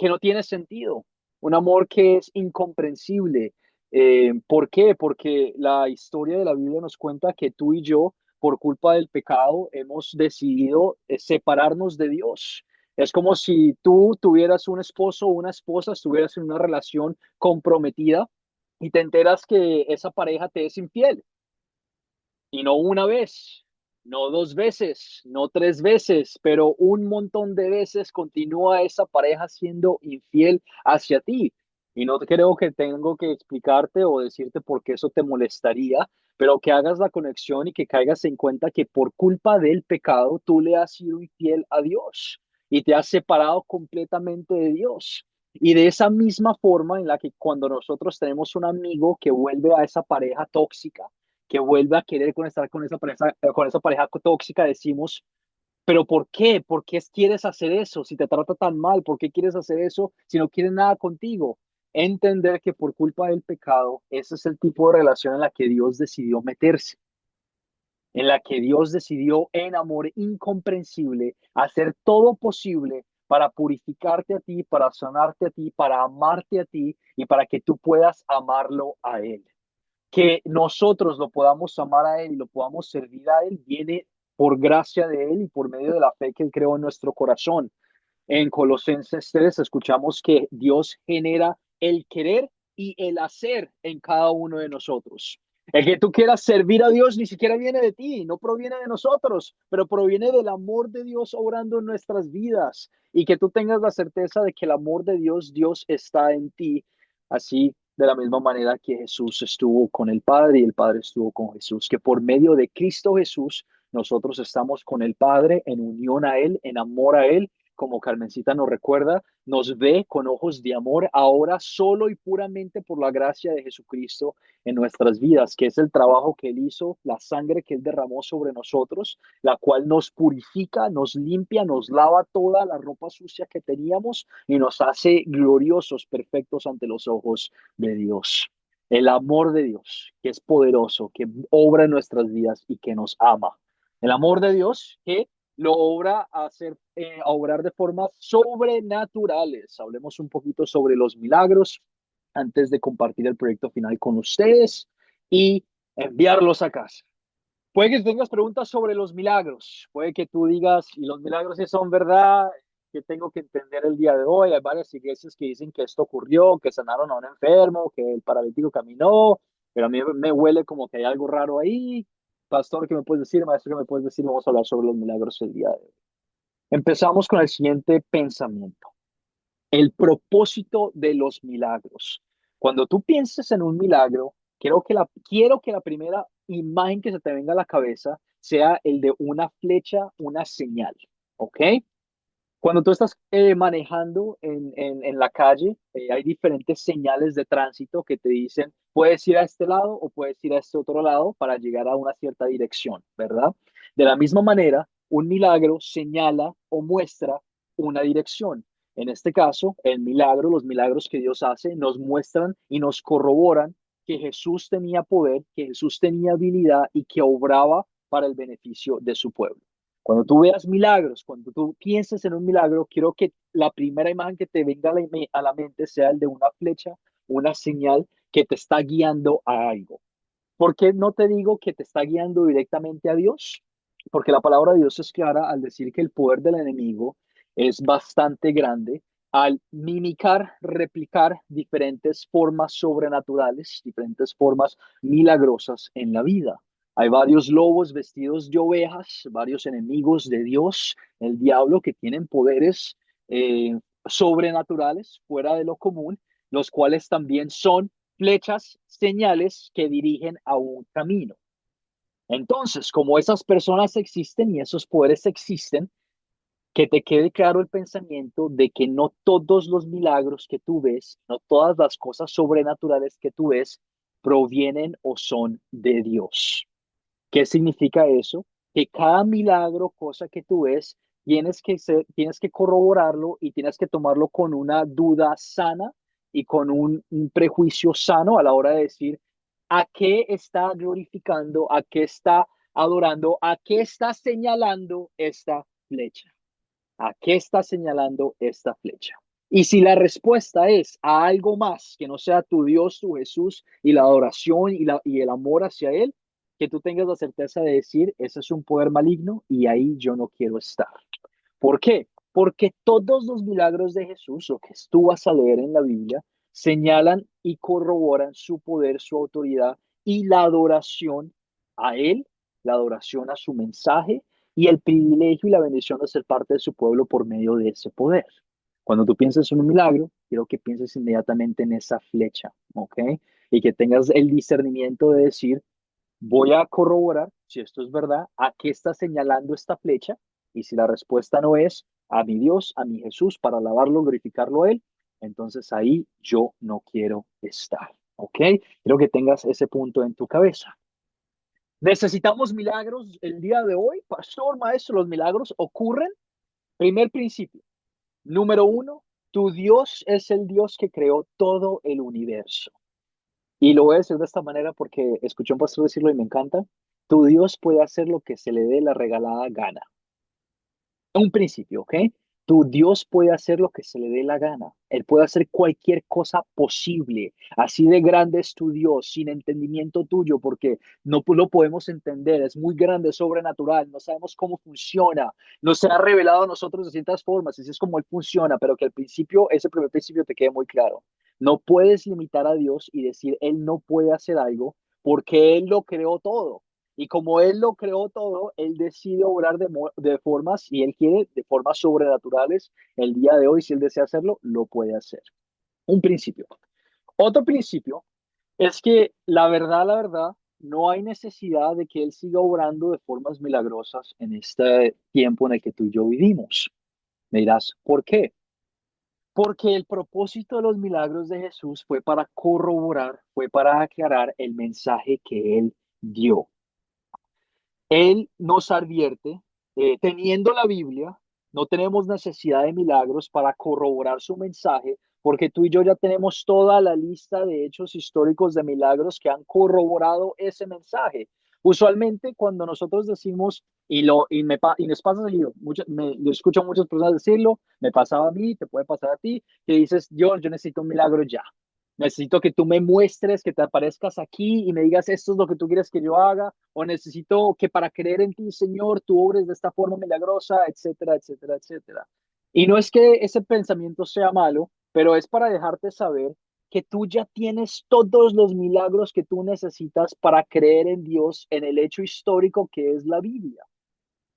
A: no tiene sentido, un amor que es incomprensible. ¿Por qué? Porque la historia de la Biblia nos cuenta que tú y yo, por culpa del pecado, hemos decidido separarnos de Dios. Es como si tú tuvieras un esposo o una esposa, estuvieras en una relación comprometida y te enteras que esa pareja te es infiel. Y no una vez, no dos veces, no tres veces, pero un montón de veces continúa esa pareja siendo infiel hacia ti. Y no creo que tengo que explicarte o decirte por qué eso te molestaría, pero que hagas la conexión y que caigas en cuenta que por culpa del pecado tú le has sido infiel a Dios y te has separado completamente de Dios. Y de esa misma forma en la que cuando nosotros tenemos un amigo que vuelve a esa pareja tóxica, que vuelve a querer conectar con esa pareja tóxica, decimos, pero ¿por qué? ¿Por qué quieres hacer eso? Si te trata tan mal, ¿por qué quieres hacer eso si no quiere nada contigo? Entender que por culpa del pecado, ese es el tipo de relación en la que Dios decidió meterse, en la que Dios decidió en amor incomprensible hacer todo posible para purificarte a ti, para sanarte a ti, para amarte a ti y para que tú puedas amarlo a Él. Que nosotros lo podamos amar a Él y lo podamos servir a Él, viene por gracia de Él y por medio de la fe que Él creó en nuestro corazón. En Colosenses 3 escuchamos que Dios genera el querer y el hacer en cada uno de nosotros. El que tú quieras servir a Dios ni siquiera viene de ti, no proviene de nosotros, pero proviene del amor de Dios obrando en nuestras vidas y que tú tengas la certeza de que el amor de Dios, Dios está en ti, así de la misma manera que Jesús estuvo con el Padre y el Padre estuvo con Jesús, que por medio de Cristo Jesús nosotros estamos con el Padre en unión a Él, en amor a Él, como Carmencita nos recuerda, nos ve con ojos de amor ahora solo y puramente por la gracia de Jesucristo en nuestras vidas, que es el trabajo que Él hizo, la sangre que Él derramó sobre nosotros, la cual nos purifica, nos limpia, nos lava toda la ropa sucia que teníamos y nos hace gloriosos, perfectos ante los ojos de Dios. El amor de Dios, que es poderoso, que obra en nuestras vidas y que nos ama. El amor de Dios que lo obra a obrar de formas sobrenaturales. Hablemos un poquito sobre los milagros antes de compartir el proyecto final con ustedes y enviarlos a casa. Puede que tengas preguntas sobre los milagros, puede que tú digas, y los milagros sí son verdad, que tengo que entender el día de hoy. Hay varias iglesias que dicen que esto ocurrió, que sanaron a un enfermo, que el paralítico caminó, pero a mí me huele como que hay algo raro ahí. Pastor, ¿qué me puedes decir? Maestro, ¿qué me puedes decir? Vamos a hablar sobre los milagros el día de hoy. Empezamos con el siguiente pensamiento, el propósito de los milagros. Cuando tú pienses en un milagro, quiero que la primera imagen que se te venga a la cabeza sea el de una flecha, una señal, ¿ok? Cuando tú estás manejando en la calle, hay diferentes señales de tránsito que te dicen, puedes ir a este lado o puedes ir a este otro lado para llegar a una cierta dirección, ¿verdad? De la misma manera, un milagro señala o muestra una dirección. En este caso, el milagro, los milagros que Dios hace, nos muestran y nos corroboran que Jesús tenía poder, que Jesús tenía habilidad y que obraba para el beneficio de su pueblo. Cuando tú veas milagros, cuando tú pienses en un milagro, quiero que la primera imagen que te venga a la mente sea el de una flecha, una señal que te está guiando a algo. ¿Por qué no te digo que te está guiando directamente a Dios? Porque la palabra de Dios es clara al decir que el poder del enemigo es bastante grande al mimicar, replicar diferentes formas sobrenaturales, diferentes formas milagrosas en la vida. Hay varios lobos vestidos de ovejas, varios enemigos de Dios, el diablo, que tienen poderes sobrenaturales fuera de lo común, los cuales también son flechas, señales que dirigen a un camino. Entonces, como esas personas existen y esos poderes existen, que te quede claro el pensamiento de que no todos los milagros que tú ves, no todas las cosas sobrenaturales que tú ves, provienen o son de Dios. ¿Qué significa eso? Que cada milagro, cosa que tú ves, tienes que corroborarlo y tienes que tomarlo con una duda sana y con un prejuicio sano a la hora de decir a qué está glorificando, a qué está adorando, a qué está señalando esta flecha. ¿A qué está señalando esta flecha? Y si la respuesta es a algo más que no sea tu Dios, tu Jesús y la adoración y el amor hacia Él, que tú tengas la certeza de decir, ese es un poder maligno y ahí yo no quiero estar. ¿Por qué? Porque todos los milagros de Jesús, lo que tú vas a leer en la Biblia, señalan y corroboran su poder, su autoridad y la adoración a Él, la adoración a su mensaje y el privilegio y la bendición de ser parte de su pueblo por medio de ese poder. Cuando tú piensas en un milagro, quiero que pienses inmediatamente en esa flecha, ¿ok? Y que tengas el discernimiento de decir, voy a corroborar si esto es verdad, a qué está señalando esta flecha, y si la respuesta no es a mi Dios, a mi Jesús, para alabarlo, glorificarlo a Él, entonces ahí yo no quiero estar, ¿ok? Quiero que tengas ese punto en tu cabeza. ¿Necesitamos milagros el día de hoy? Pastor, maestro, los milagros ocurren. Primer principio. Número uno, tu Dios es el Dios que creó todo el universo. Y lo voy a decir de esta manera porque escuché a un pastor decirlo y me encanta. Tu Dios puede hacer lo que se le dé la regalada gana. Un principio, ¿ok? Tu Dios puede hacer lo que se le dé la gana. Él puede hacer cualquier cosa posible. Así de grande es tu Dios, sin entendimiento tuyo, porque no lo podemos entender. Es muy grande, sobrenatural. No sabemos cómo funciona. No se ha revelado a nosotros de ciertas formas. Así es como Él funciona, pero que al principio, ese primer principio te quede muy claro. No puedes limitar a Dios y decir Él no puede hacer algo porque Él lo creó todo. Y como Él lo creó todo, Él decide obrar de formas, y Él quiere, de formas sobrenaturales. El día de hoy, si Él desea hacerlo, lo puede hacer. Un principio. Otro principio es que la verdad, no hay necesidad de que Él siga obrando de formas milagrosas en este tiempo en el que tú y yo vivimos. Me dirás, ¿por qué? Porque el propósito de los milagros de Jesús fue para corroborar, fue para aclarar el mensaje que Él dio. Él nos advierte, teniendo la Biblia, no tenemos necesidad de milagros para corroborar su mensaje, porque tú y yo ya tenemos toda la lista de hechos históricos de milagros que han corroborado ese mensaje. Usualmente cuando nosotros decimos, y nos pasa seguido, yo escucho a muchas personas decirlo, me pasaba a mí, te puede pasar a ti, que dices, yo necesito un milagro ya. Necesito que tú me muestres, que te aparezcas aquí y me digas esto es lo que tú quieres que yo haga, o necesito que para creer en ti, Señor, tú obres de esta forma milagrosa, etcétera, etcétera, etcétera. Y no es que ese pensamiento sea malo, pero es para dejarte saber que tú ya tienes todos los milagros que tú necesitas para creer en Dios en el hecho histórico que es la Biblia.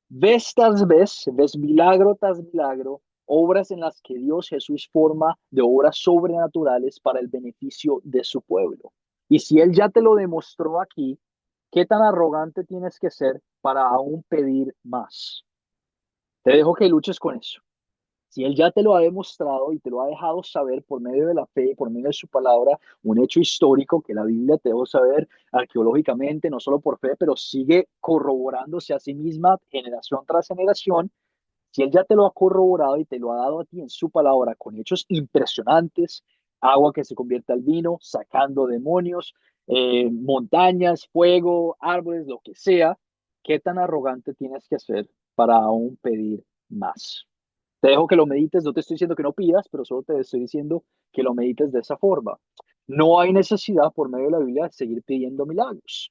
A: Vez tras vez, ves milagro tras milagro, obras en las que Dios Jesús forma de obras sobrenaturales para el beneficio de su pueblo. Y si Él ya te lo demostró aquí, ¿qué tan arrogante tienes que ser para aún pedir más? Te dejo que luches con eso. Si Él ya te lo ha demostrado y te lo ha dejado saber por medio de la fe, por medio de su palabra, un hecho histórico que la Biblia te dejó saber arqueológicamente, no solo por fe, pero sigue corroborándose a sí misma generación tras generación. Si Él ya te lo ha corroborado y te lo ha dado a ti en su palabra con hechos impresionantes, agua que se convierte al vino, sacando demonios, montañas, fuego, árboles, lo que sea, ¿qué tan arrogante tienes que ser para aún pedir más? Te dejo que lo medites, no te estoy diciendo que no pidas, pero solo te estoy diciendo que lo medites de esa forma. No hay necesidad por medio de la Biblia de seguir pidiendo milagros.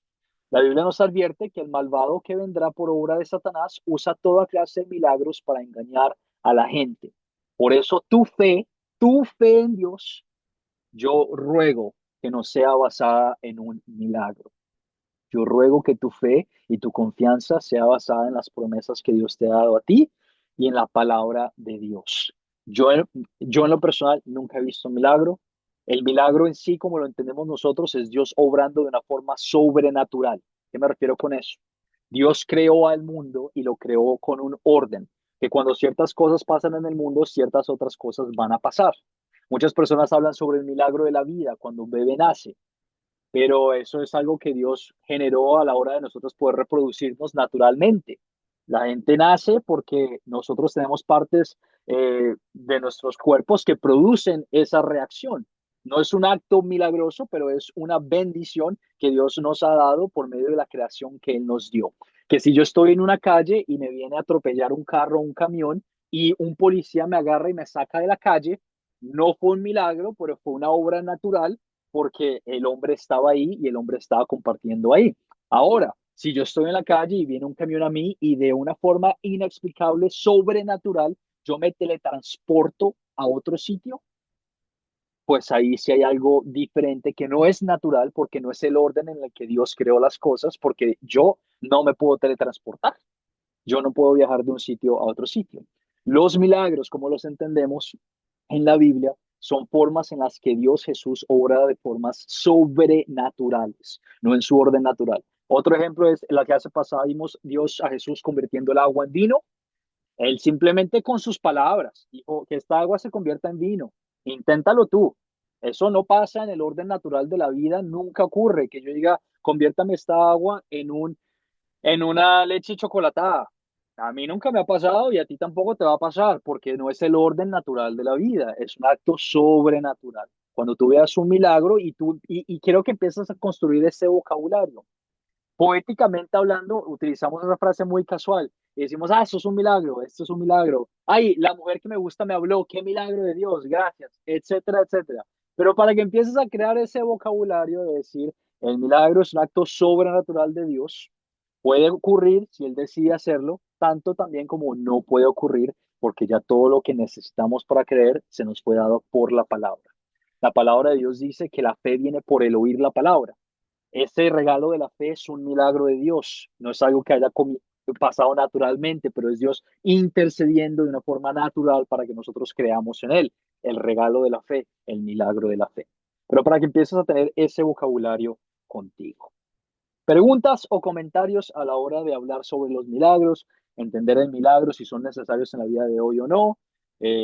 A: La Biblia nos advierte que el malvado que vendrá por obra de Satanás usa toda clase de milagros para engañar a la gente. Por eso tu fe tu fe en Dios, yo ruego que no sea basada en un milagro. Yo ruego que tu fe y tu confianza sea basada en las promesas que Dios te ha dado a ti y en la palabra de Dios. Yo, en- yo en lo personal nunca he visto un milagro. El milagro en sí, como lo entendemos nosotros, es Dios obrando de una forma sobrenatural. ¿Qué me refiero con eso? Dios creó al mundo y lo creó con un orden, que cuando ciertas cosas pasan en el mundo, ciertas otras cosas van a pasar. Muchas personas hablan sobre el milagro de la vida cuando un bebé nace, pero eso es algo que Dios generó a la hora de nosotros poder reproducirnos naturalmente. La gente nace porque nosotros tenemos partes de nuestros cuerpos que producen esa reacción. No es un acto milagroso, pero es una bendición que Dios nos ha dado por medio de la creación que Él nos dio. Que si yo estoy en una calle y me viene a atropellar un carro o un camión y un policía me agarra y me saca de la calle, no fue un milagro, pero fue una obra natural porque el hombre estaba ahí y el hombre estaba compartiendo ahí. Ahora, si yo estoy en la calle y viene un camión a mí y de una forma inexplicable, sobrenatural, yo me teletransporto a otro sitio, pues ahí sí hay algo diferente que no es natural porque no es el orden en el que Dios creó las cosas, porque yo no me puedo teletransportar. Yo no puedo viajar de un sitio a otro sitio. Los milagros, como los entendemos en la Biblia, son formas en las que Dios Jesús obra de formas sobrenaturales, no en su orden natural. Otro ejemplo es la que hace pasada vimos Dios a Jesús convirtiendo el agua en vino. Él simplemente con sus palabras dijo que esta agua se convierta en vino. Inténtalo tú. Eso no pasa en el orden natural de la vida, nunca ocurre que yo diga, conviértame esta agua en una leche chocolatada. A mí nunca me ha pasado y a ti tampoco te va a pasar porque no es el orden natural de la vida, es un acto sobrenatural. Cuando tú veas un milagro y quiero que empieces a construir ese vocabulario. Poéticamente hablando, utilizamos esa frase muy casual y decimos, esto es un milagro, esto es un milagro. Ay, la mujer que me gusta me habló, qué milagro de Dios, gracias, etcétera, etcétera. Pero para que empieces a crear ese vocabulario de decir, el milagro es un acto sobrenatural de Dios, puede ocurrir si Él decide hacerlo, tanto también como no puede ocurrir, porque ya todo lo que necesitamos para creer se nos fue dado por la palabra. La palabra de Dios dice que la fe viene por el oír la palabra. Ese regalo de la fe es un milagro de Dios, no es algo que haya pasado naturalmente, pero es Dios intercediendo de una forma natural para que nosotros creamos en Él, el regalo de la fe, el milagro de la fe. Pero para que empieces a tener ese vocabulario contigo. Preguntas o comentarios a la hora de hablar sobre los milagros, entender el milagro, si son necesarios en la vida de hoy o no,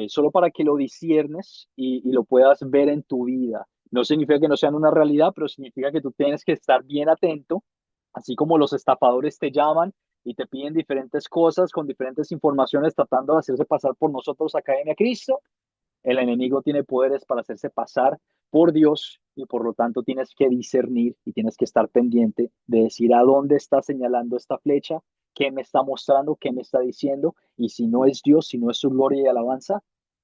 A: solo para que lo disiernes y lo puedas ver en tu vida. No significa que no sean una realidad, pero significa que tú tienes que estar bien atento, así como los estafadores te llaman y te piden diferentes cosas con diferentes informaciones tratando de hacerse pasar por nosotros, Academia Cristo. El enemigo tiene poderes para hacerse pasar por Dios y por lo tanto tienes que discernir y tienes que estar pendiente de decir a dónde está señalando esta flecha, qué me está mostrando, qué me está diciendo y si no es Dios, si no es su gloria y alabanza,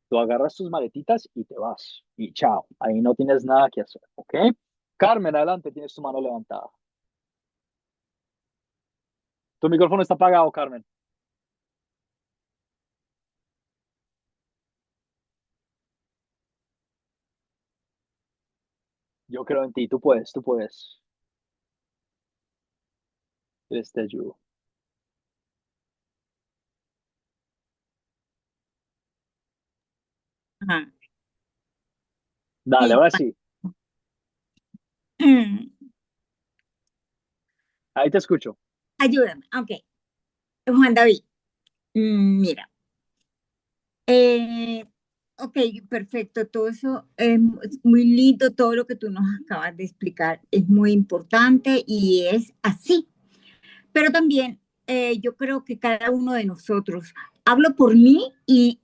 A: tú agarras tus maletitas y te vas y chao, ahí no tienes nada que hacer, ¿ok? Carmen, adelante, tienes tu mano levantada. Tu micrófono está apagado, Carmen. Yo creo en ti, tú puedes, tú puedes. Dios te ayudo.
D: Ajá.
A: Dale,
D: Sí.
A: ahora sí, ahí te escucho.
D: Ayúdame. Ok. Juan David, mira. Eh, ok, perfecto. Todo eso es muy lindo. Todo lo que tú nos acabas de explicar es muy importante y es así. Pero también yo creo que cada uno de nosotros, hablo por mí y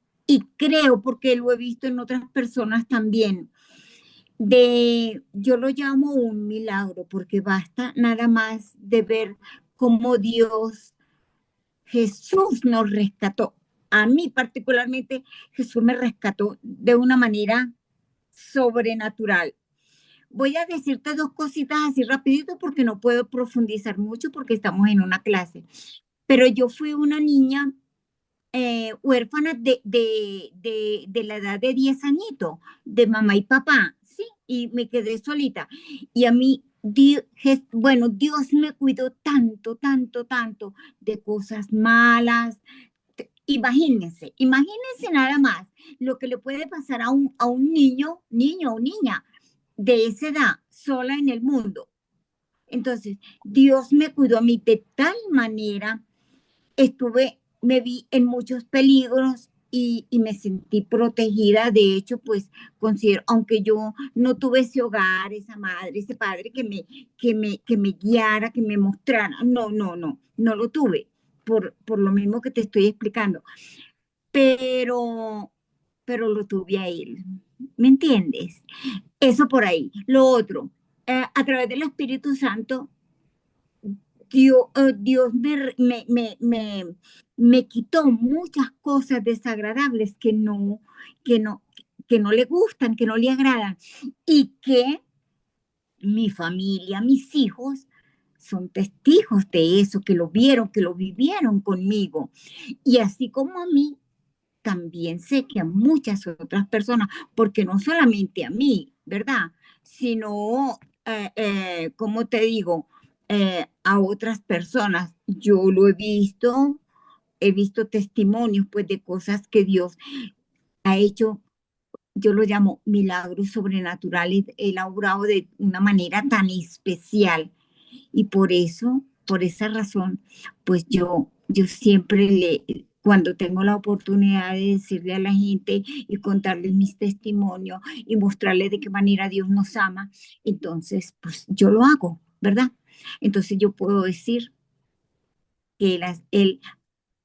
D: creo, porque lo he visto en otras personas también, yo lo llamo un milagro, porque basta nada más de ver cómo Dios, Jesús nos rescató. A mí particularmente, Jesús me rescató de una manera sobrenatural. Voy a decirte dos cositas así rapidito porque no puedo profundizar mucho porque estamos en una clase. Pero yo fui una niña huérfanas de la edad de 10 añitos, de mamá y papá, ¿sí? Y me quedé solita. Y a mí, bueno, Dios me cuidó tanto, tanto, tanto de cosas malas. Imagínense nada más lo que le puede pasar a un niño o niña de esa edad sola en el mundo. Entonces, Dios me cuidó a mí de tal manera, me vi en muchos peligros y me sentí protegida. De hecho, pues considero, aunque yo no tuve ese hogar, esa madre, ese padre que me guiara, que me mostrara, no lo tuve, por lo mismo que te estoy explicando, pero, pero lo tuve a él. ¿Me entiendes? Eso por ahí. Lo otro, a través del Espíritu Santo, Dios me quitó muchas cosas desagradables que no, que no le gustan, que no le agradan, y que mi familia, mis hijos, son testigos de eso, que lo vieron, que lo vivieron conmigo. Y así como a mí, también sé que a muchas otras personas, porque no solamente a mí, ¿verdad? Sino, ¿cómo te digo? A otras personas. Yo lo he visto testimonios pues de cosas que Dios ha hecho, yo lo llamo milagros sobrenaturales, él ha obrado de una manera tan especial y por esa razón, pues yo siempre cuando tengo la oportunidad de decirle a la gente y contarles mis testimonios y mostrarles de qué manera Dios nos ama, entonces, pues yo lo hago, ¿verdad? Entonces yo puedo decir que él,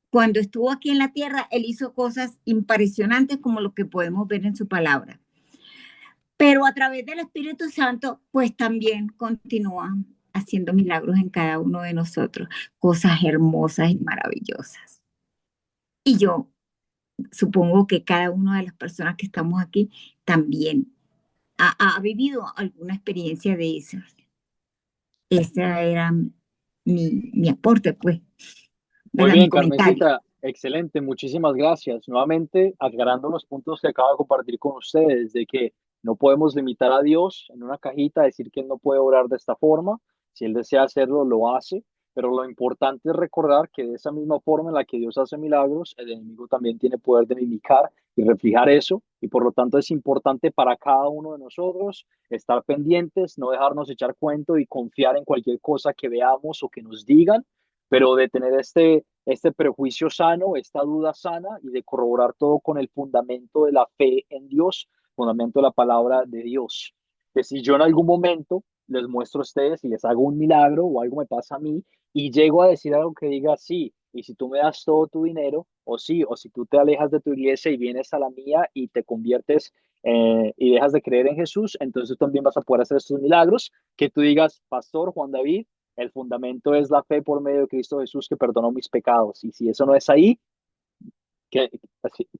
D: cuando estuvo aquí en la tierra, él hizo cosas impresionantes como lo que podemos ver en su palabra. Pero a través del Espíritu Santo, pues también continúa haciendo milagros en cada uno de nosotros, cosas hermosas y maravillosas. Y yo supongo que cada una de las personas que estamos aquí también ha vivido alguna experiencia de esas. Ese era mi aporte, pues,
A: Muy
D: ¿verdad? Mi
A: bien,
D: comentario.
A: Carmencita, excelente, muchísimas gracias. Nuevamente, aclarando los puntos que acabo de compartir con ustedes, de que no podemos limitar a Dios en una cajita, decir que Él no puede orar de esta forma. Si Él desea hacerlo, lo hace. Pero lo importante es recordar que de esa misma forma en la que Dios hace milagros, el enemigo también tiene poder de mimicar y reflejar eso. Y por lo tanto es importante para cada uno de nosotros estar pendientes, no dejarnos echar cuento y confiar en cualquier cosa que veamos o que nos digan, pero de tener este prejuicio sano, esta duda sana y de corroborar todo con el fundamento de la fe en Dios, fundamento de la palabra de Dios. Que si yo en algún momento les muestro a ustedes y les hago un milagro o algo me pasa a mí y llego a decir algo que diga sí, y si tú me das todo tu dinero, o sí, o si tú te alejas de tu iglesia y vienes a la mía y te conviertes y dejas de creer en Jesús, entonces tú también vas a poder hacer estos milagros, que tú digas, Pastor Juan David, el fundamento es la fe por medio de Cristo Jesús que perdonó mis pecados. Y si eso no es ahí, que,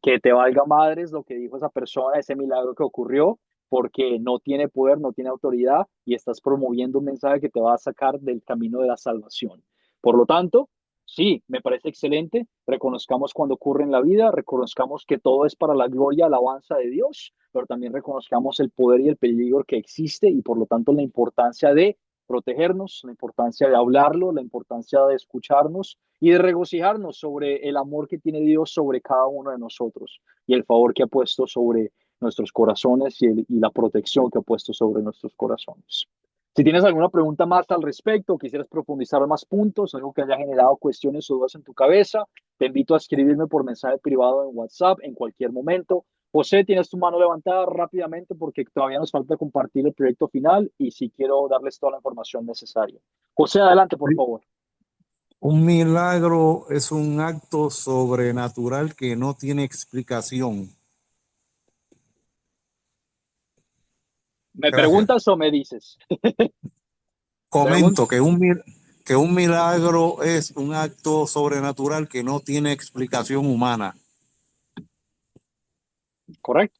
A: que te valga madres lo que dijo esa persona, ese milagro que ocurrió, porque no tiene poder, no tiene autoridad y estás promoviendo un mensaje que te va a sacar del camino de la salvación. Por lo tanto, sí, me parece excelente. Reconozcamos cuando ocurre en la vida, reconozcamos que todo es para la gloria, alabanza de Dios, pero también reconozcamos el poder y el peligro que existe y por lo tanto la importancia de protegernos, la importancia de hablarlo, la importancia de escucharnos y de regocijarnos sobre el amor que tiene Dios sobre cada uno de nosotros y el favor que ha puesto sobre nuestros corazones y la protección que ha puesto sobre nuestros corazones. Si tienes alguna pregunta más al respecto, quisieras profundizar más puntos, algo que haya generado cuestiones o dudas en tu cabeza, te invito a escribirme por mensaje privado en WhatsApp en cualquier momento. José, tienes tu mano levantada rápidamente porque todavía nos falta compartir el proyecto final y si quiero darles toda la información necesaria. José, adelante, por favor.
C: Un milagro es un acto sobrenatural que no tiene explicación.
A: ¿Me
C: Gracias.
A: preguntas o me dices?
C: Comento que un milagro es un acto sobrenatural que no tiene explicación humana.
A: Correcto.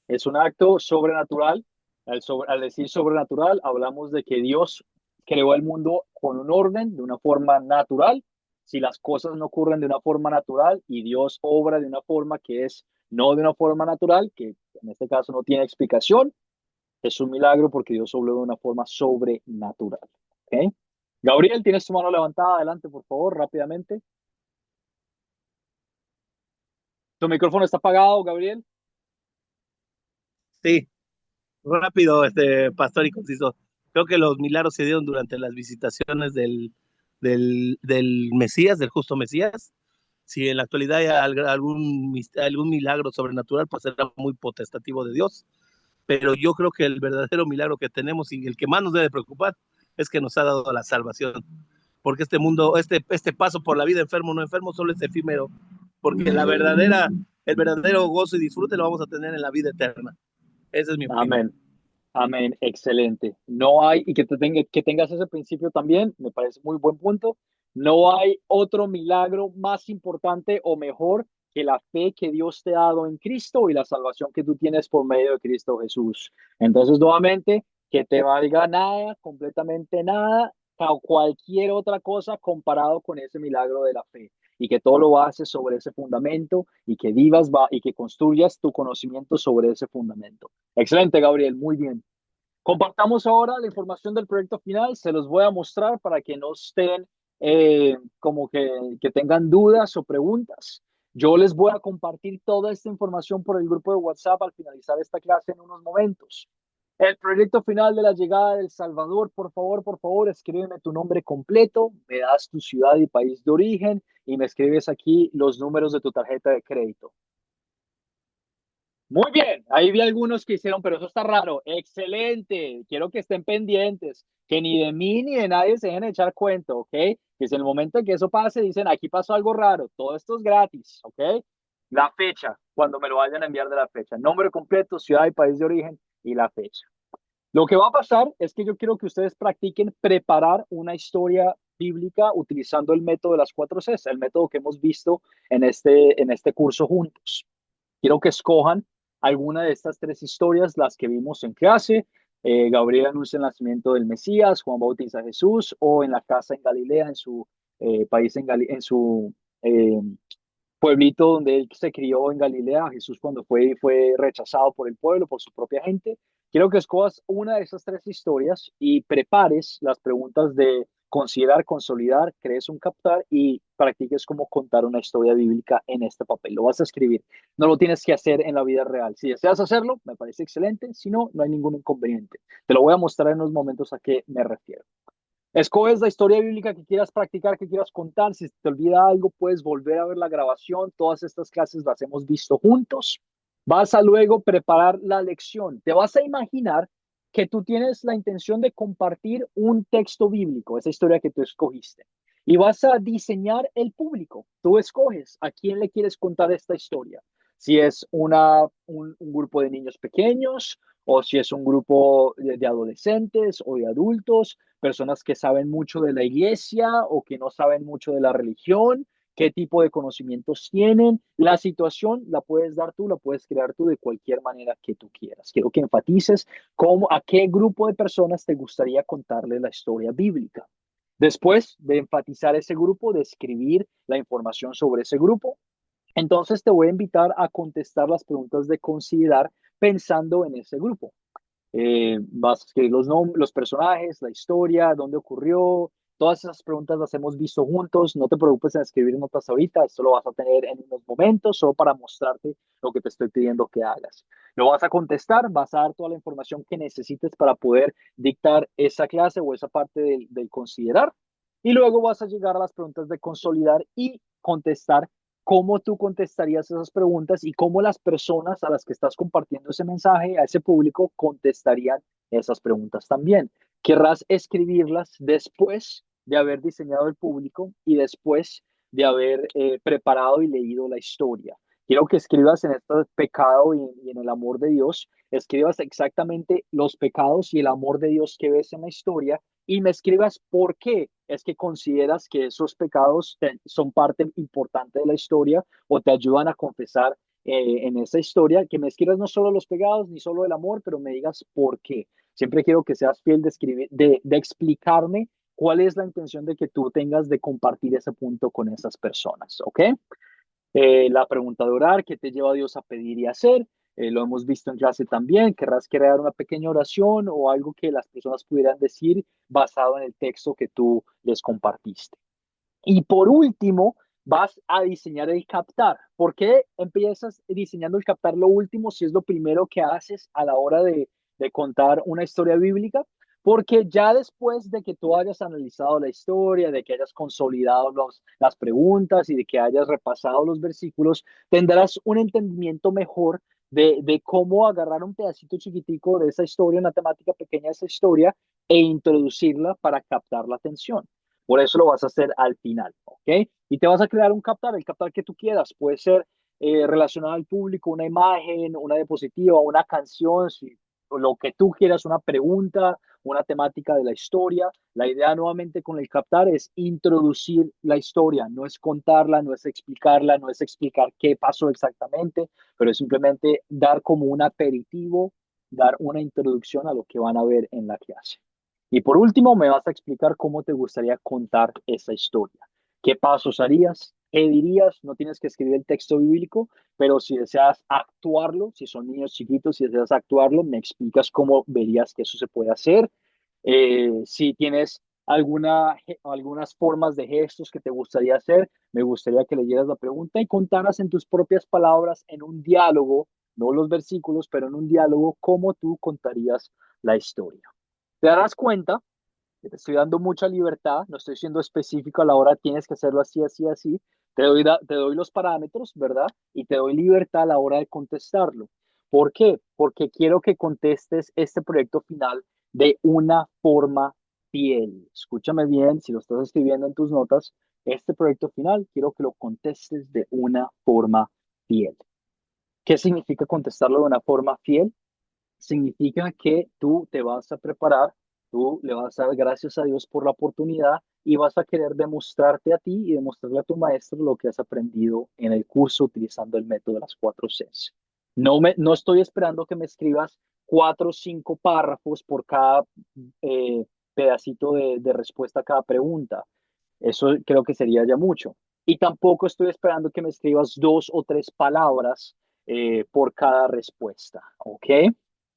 A: Es un acto sobrenatural. Al decir sobrenatural, hablamos de que Dios creó el mundo con un orden, de una forma natural, si las cosas no ocurren de una forma natural y Dios obra de una forma que es no de una forma natural, que en este caso no tiene explicación, es un milagro porque Dios obró de una forma sobrenatural. ¿Ok? Gabriel, tienes tu mano levantada. Adelante, por favor, rápidamente. Tu micrófono está apagado, Gabriel.
B: Sí, rápido, pastor y conciso. Creo que los milagros se dieron durante las visitaciones del Mesías, del justo Mesías. Si en la actualidad hay algún milagro sobrenatural, pues será muy potestativo de Dios. Pero yo creo que el verdadero milagro que tenemos y el que más nos debe preocupar es que nos ha dado la salvación. Porque este mundo, este paso por la vida enfermo o no enfermo, solo es efímero. Porque el verdadero gozo y disfrute lo vamos a tener en la vida eterna. Esa es mi opinión.
A: Amén. Amén, excelente. No hay, y que tengas ese principio también, me parece muy buen punto. No hay otro milagro más importante o mejor que la fe que Dios te ha dado en Cristo y la salvación que tú tienes por medio de Cristo Jesús. Entonces, nuevamente, que te valga nada, completamente nada, o cualquier otra cosa comparado con ese milagro de la fe. Y que todo lo haces sobre ese fundamento y que y que construyas tu conocimiento sobre ese fundamento. Excelente, Gabriel, muy bien. Compartamos ahora la información del proyecto final. Se los voy a mostrar para que no estén como que tengan dudas o preguntas. Yo les voy a compartir toda esta información por el grupo de WhatsApp al finalizar esta clase en unos momentos. El proyecto final de la llegada del Salvador, por favor, escríbeme tu nombre completo, me das tu ciudad y país de origen y me escribes aquí los números de tu tarjeta de crédito. Muy bien, ahí vi algunos que hicieron, pero eso está raro. Excelente, quiero que estén pendientes, que ni de mí ni de nadie se dejen echar cuento, ¿ok? Que si en el momento en que eso pase, dicen, aquí pasó algo raro, todo esto es gratis, ¿ok? La fecha, cuando me lo vayan a enviar de la fecha, nombre completo, ciudad y país de origen y la fecha. Lo que va a pasar es que yo quiero que ustedes practiquen preparar una historia bíblica utilizando el método de las 4 Cs, el método que hemos visto en este curso juntos. Quiero que escojan alguna de estas 3 historias, las que vimos en clase. Gabriel anuncia el nacimiento del Mesías, Juan bautiza a Jesús, o en la casa en Galilea, en su país, en su eh, pueblito donde él se crió en Galilea, Jesús cuando fue rechazado por el pueblo, por su propia gente. Quiero que escojas una de esas 3 historias y prepares las preguntas de considerar, consolidar, crees un captar y practiques cómo contar una historia bíblica en este papel. Lo vas a escribir. No lo tienes que hacer en la vida real. Si deseas hacerlo, me parece excelente. Si no, no hay ningún inconveniente. Te lo voy a mostrar en unos momentos a qué me refiero. Escoges la historia bíblica que quieras practicar, que quieras contar. Si te olvida algo, puedes volver a ver la grabación. Todas estas clases las hemos visto juntos. Vas a luego preparar la lección. Te vas a imaginar que tú tienes la intención de compartir un texto bíblico, esa historia que tú escogiste. Y vas a diseñar el público. Tú escoges a quién le quieres contar esta historia. Si es un grupo de niños pequeños, o si es un grupo de adolescentes o de adultos, personas que saben mucho de la iglesia o que no saben mucho de la religión, qué tipo de conocimientos tienen. La situación la puedes dar tú, la puedes crear tú de cualquier manera que tú quieras. Quiero que enfatices a qué grupo de personas te gustaría contarle la historia bíblica. Después de enfatizar ese grupo, de escribir la información sobre ese grupo, entonces te voy a invitar a contestar las preguntas de considerar pensando en ese grupo. Vas a escribir los personajes, la historia, dónde ocurrió. Todas esas preguntas las hemos visto juntos. No te preocupes en escribir notas ahorita. Esto lo vas a tener en unos momentos solo para mostrarte lo que te estoy pidiendo que hagas. Lo vas a contestar, vas a dar toda la información que necesites para poder dictar esa clase o esa parte del considerar. Y luego vas a llegar a las preguntas de consolidar y contestar cómo tú contestarías esas preguntas y cómo las personas a las que estás compartiendo ese mensaje, a ese público, contestarían esas preguntas también. Querrás escribirlas después de haber diseñado el público y después de haber preparado y leído la historia. Quiero que escribas en este pecado y en el amor de Dios, escribas exactamente los pecados y el amor de Dios que ves en la historia y me escribas por qué es que consideras que esos pecados son parte importante de la historia o te ayudan a confesar en esa historia, que me escribas no solo los pecados ni solo el amor, pero me digas por qué. Siempre quiero que seas fiel de escribir, de explicarme ¿Cuál es la intención de que tú tengas de compartir ese punto con esas personas? ¿Ok? La pregunta de orar, ¿qué te lleva a Dios a pedir y hacer? Lo hemos visto en clase también. Querrás crear una pequeña oración o algo que las personas pudieran decir basado en el texto que tú les compartiste. Y por último, vas a diseñar el captar. ¿Por qué empiezas diseñando el captar lo último si es lo primero que haces a la hora de contar una historia bíblica? Porque ya después de que tú hayas analizado la historia, de que hayas consolidado las preguntas y de que hayas repasado los versículos, tendrás un entendimiento mejor de cómo agarrar un pedacito chiquitico de esa historia, una temática pequeña de esa historia, e introducirla para captar la atención. Por eso lo vas a hacer al final, ¿ok? Y te vas a crear un captar, el captar que tú quieras. Puede ser relacionado al público, una imagen, una diapositiva, una canción, si, lo que tú quieras, una pregunta, una temática de la historia. La idea nuevamente con el captar es introducir la historia, no es contarla, no es explicarla, no es explicar qué pasó exactamente, pero es simplemente dar como un aperitivo, dar una introducción a lo que van a ver en la clase. Y por último, me vas a explicar cómo te gustaría contar esa historia. ¿Qué pasos harías? ¿Qué dirías? No tienes que escribir el texto bíblico, pero si deseas actuarlo, si son niños chiquitos, si deseas actuarlo, me explicas cómo verías que eso se puede hacer. Si tienes algunas formas de gestos que te gustaría hacer, me gustaría que leyeras la pregunta y contaras en tus propias palabras, en un diálogo, no los versículos, pero en un diálogo, cómo tú contarías la historia. Te darás cuenta que te estoy dando mucha libertad, no estoy siendo específico a la hora, tienes que hacerlo así, así, así. Te doy los parámetros, ¿verdad? Y te doy libertad a la hora de contestarlo. ¿Por qué? Porque quiero que contestes este proyecto final de una forma fiel. Escúchame bien, si lo estás escribiendo en tus notas, este proyecto final quiero que lo contestes de una forma fiel. ¿Qué significa contestarlo de una forma fiel? Significa que tú te vas a preparar, tú le vas a dar gracias a Dios por la oportunidad y vas a querer demostrarte a ti y demostrarle a tu maestro lo que has aprendido en el curso utilizando el método de las 4 Cs. No estoy esperando que me escribas 4 o 5 párrafos por cada eh, pedacito de respuesta a cada pregunta. Eso creo que sería ya mucho. Y tampoco estoy esperando que me escribas 2 o 3 palabras por cada respuesta, ¿ok?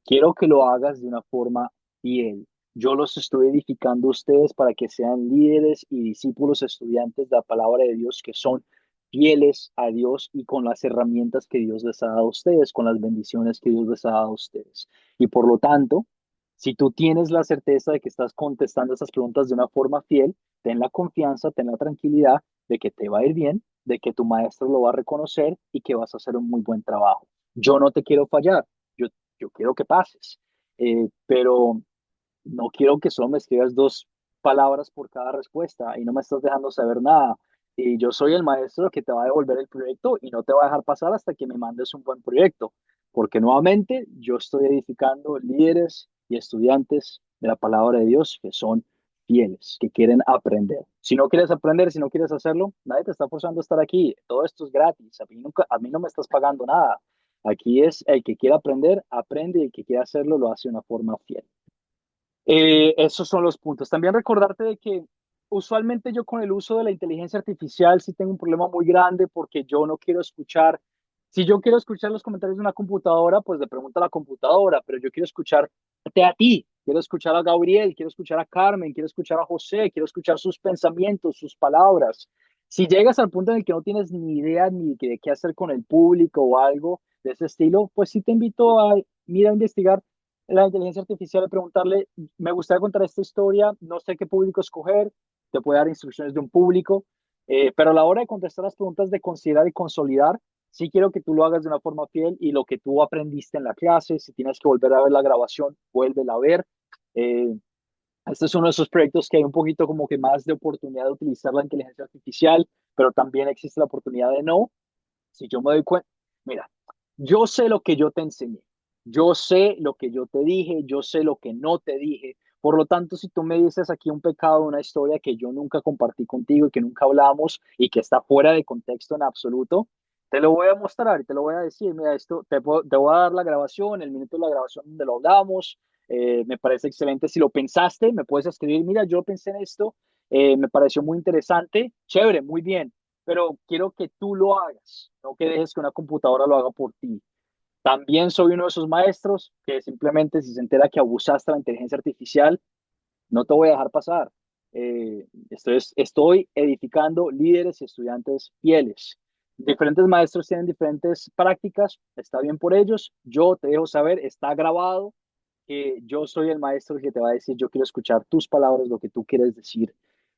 A: Quiero que lo hagas de una forma fiel. Yo los estoy edificando a ustedes para que sean líderes y discípulos estudiantes de la palabra de Dios que son fieles a Dios y con las herramientas que Dios les ha dado a ustedes, con las bendiciones que Dios les ha dado a ustedes. Y por lo tanto, si tú tienes la certeza de que estás contestando esas preguntas de una forma fiel, ten la confianza, ten la tranquilidad de que te va a ir bien, de que tu maestro lo va a reconocer y que vas a hacer un muy buen trabajo. Yo no te quiero fallar, yo quiero que pases, pero no quiero que solo me escribas 2 palabras por cada respuesta y no me estás dejando saber nada. Y yo soy el maestro que te va a devolver el proyecto y no te va a dejar pasar hasta que me mandes un buen proyecto, porque nuevamente yo estoy edificando líderes y estudiantes de la palabra de Dios que son fieles, que quieren aprender. Si no quieres aprender, si no quieres hacerlo, nadie te está forzando a estar aquí. Todo esto es gratis. A mí no me estás pagando nada. Aquí es el que quiera aprender, aprende y el que quiera hacerlo lo hace de una forma fiel. Esos son los puntos. También recordarte de que usualmente yo con el uso de la inteligencia artificial sí tengo un problema muy grande porque yo no quiero escuchar, si yo quiero escuchar los comentarios de una computadora, pues le pregunto a la computadora, pero yo quiero escucharte a ti, quiero escuchar a Gabriel, quiero escuchar a Carmen, quiero escuchar a José, quiero escuchar sus pensamientos, sus palabras. Si llegas al punto en el que no tienes ni idea ni de qué hacer con el público o algo de ese estilo, pues sí te invito a ir a investigar la inteligencia artificial y preguntarle, me gustaría contar esta historia, no sé qué público escoger, te puede dar instrucciones de un público, pero a la hora de contestar las preguntas de considerar y consolidar, sí quiero que tú lo hagas de una forma fiel y lo que tú aprendiste en la clase, si tienes que volver a ver la grabación, vuélvela a ver. Eh, este es uno de esos proyectos que hay un poquito como que más de oportunidad de utilizar la inteligencia artificial, pero también existe la oportunidad de no. Si yo me doy cuenta, mira, yo sé lo que yo te enseñé, yo sé lo que yo te dije, yo sé lo que no te dije. Por lo tanto, si tú me dices aquí un pecado, una historia que yo nunca compartí contigo y que nunca hablamos y que está fuera de contexto en absoluto, te lo voy a mostrar y te lo voy a decir. Mira, esto te voy a dar la grabación, el minuto de la grabación donde lo hablamos. Me parece excelente. Si lo pensaste, me puedes escribir, mira, yo pensé en esto, me pareció muy interesante, chévere, muy bien, pero quiero que tú lo hagas, no que dejes que una computadora lo haga por ti. También soy uno de esos maestros que simplemente si se entera que abusaste de la inteligencia artificial, no te voy a dejar pasar. Estoy edificando líderes y estudiantes fieles. Diferentes maestros tienen diferentes prácticas, está bien por ellos. Yo te dejo saber, está grabado, que yo soy el maestro que te va a decir, yo quiero escuchar tus palabras, lo que tú quieres decir.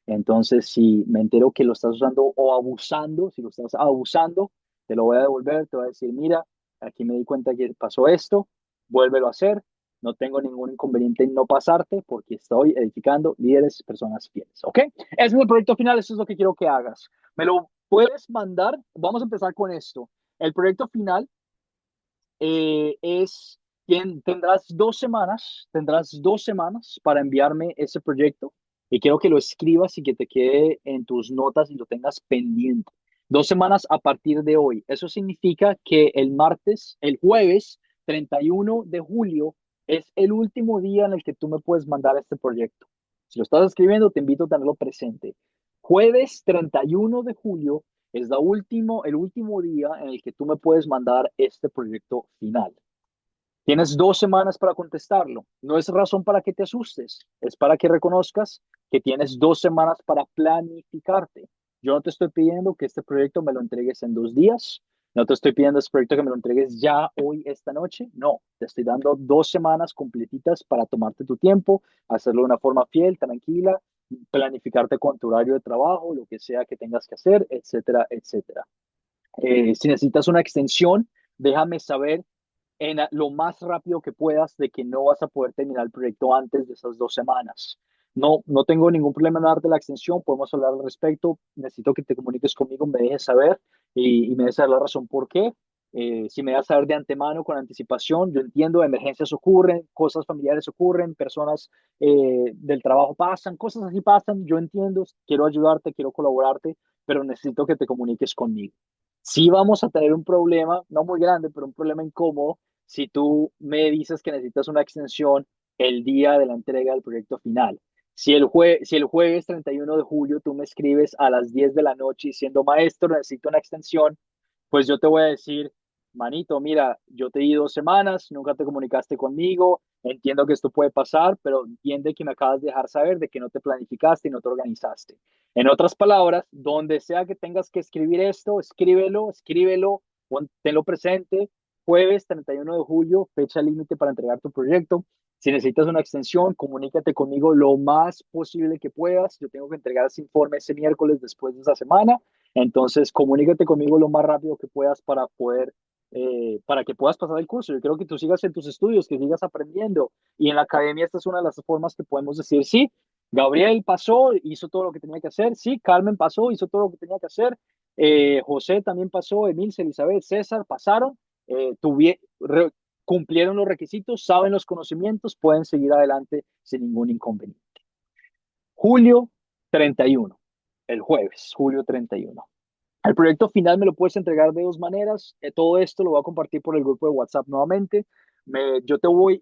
A: Entonces, si me entero que lo estás usando o abusando, si lo estás abusando, te lo voy a devolver, te voy a decir, mira, aquí me di cuenta que pasó esto, vuélvelo a hacer, no tengo ningún inconveniente en no pasarte porque estoy edificando líderes, personas fieles, ¿ok? Ese es el proyecto final, eso es lo que quiero que hagas. Me lo puedes mandar, vamos a empezar con esto. El proyecto final tendrás 2 semanas para enviarme ese proyecto y quiero que lo escribas y que te quede en tus notas y lo tengas pendiente. 2 semanas a partir de hoy. Eso significa que el jueves 31 de julio es el último día en el que tú me puedes mandar este proyecto. Si lo estás escribiendo, te invito a tenerlo presente. Jueves 31 de julio es el último día en el que tú me puedes mandar este proyecto final. Tienes 2 semanas para contestarlo. No es razón para que te asustes, es para que reconozcas que tienes 2 semanas para planificarte. Yo no te estoy pidiendo que este proyecto me lo entregues en 2 días. No te estoy pidiendo este proyecto que me lo entregues ya hoy, esta noche. No, te estoy dando 2 semanas completitas para tomarte tu tiempo, hacerlo de una forma fiel, tranquila, planificarte con tu horario de trabajo, lo que sea que tengas que hacer, etcétera, etcétera. Si necesitas una extensión, déjame saber lo más rápido que puedas de que no vas a poder terminar el proyecto antes de esas 2 semanas. No, no tengo ningún problema en darte la extensión, podemos hablar al respecto. Necesito que te comuniques conmigo, me dejes saber y me dejes saber la razón por qué. Si me das saber de antemano, con anticipación, yo entiendo, emergencias ocurren, cosas familiares ocurren, personas del trabajo pasan, cosas así pasan, yo entiendo, quiero ayudarte, quiero colaborarte, pero necesito que te comuniques conmigo. Sí vamos a tener un problema, no muy grande, pero un problema incómodo si tú me dices que necesitas una extensión el día de la entrega del proyecto final. Si el jueves 31 de julio tú me escribes a las 10 de la noche diciendo, maestro, necesito una extensión, pues yo te voy a decir, manito, mira, yo te di 2 semanas, nunca te comunicaste conmigo, entiendo que esto puede pasar, pero entiende que me acabas de dejar saber de que no te planificaste y no te organizaste. En otras palabras, donde sea que tengas que escribir esto, escríbelo, tenlo presente. Jueves 31 de julio, fecha límite para entregar tu proyecto. Si necesitas una extensión, comunícate conmigo lo más posible que puedas. Yo tengo que entregar ese informe ese miércoles después de esa semana. Entonces, comunícate conmigo lo más rápido que puedas para que puedas pasar el curso. Yo creo que tú sigas en tus estudios, que sigas aprendiendo. Y en la academia esta es una de las formas que podemos decir, sí, Gabriel pasó, hizo todo lo que tenía que hacer. Sí, Carmen pasó, hizo todo lo que tenía que hacer. José también pasó, Emilce, Elizabeth, César pasaron. Cumplieron los requisitos, saben los conocimientos, pueden seguir adelante sin ningún inconveniente. Julio 31, el jueves, julio 31. El proyecto final me lo puedes entregar de 2 maneras. Todo esto lo voy a compartir por el grupo de WhatsApp nuevamente. Yo te voy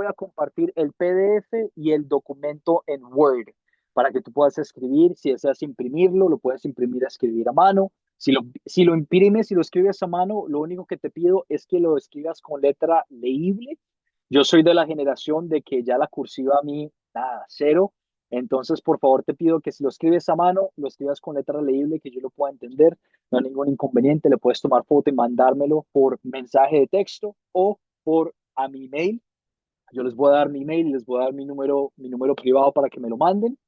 A: a compartir el PDF y el documento en Word para que tú puedas escribir. Si deseas imprimirlo, lo puedes imprimir a escribir a mano. Si lo imprimes y lo escribes a mano, lo único que te pido es que lo escribas con letra legible. Yo soy de la generación de que ya la cursiva a mí, nada, cero. Entonces, por favor, te pido que si lo escribes a mano, lo escribas con letra legible, que yo lo pueda entender. No hay ningún inconveniente. Le puedes tomar foto y mandármelo por mensaje de texto o por a mi email. Yo les voy a dar mi email y les voy a dar mi número privado para que me lo manden.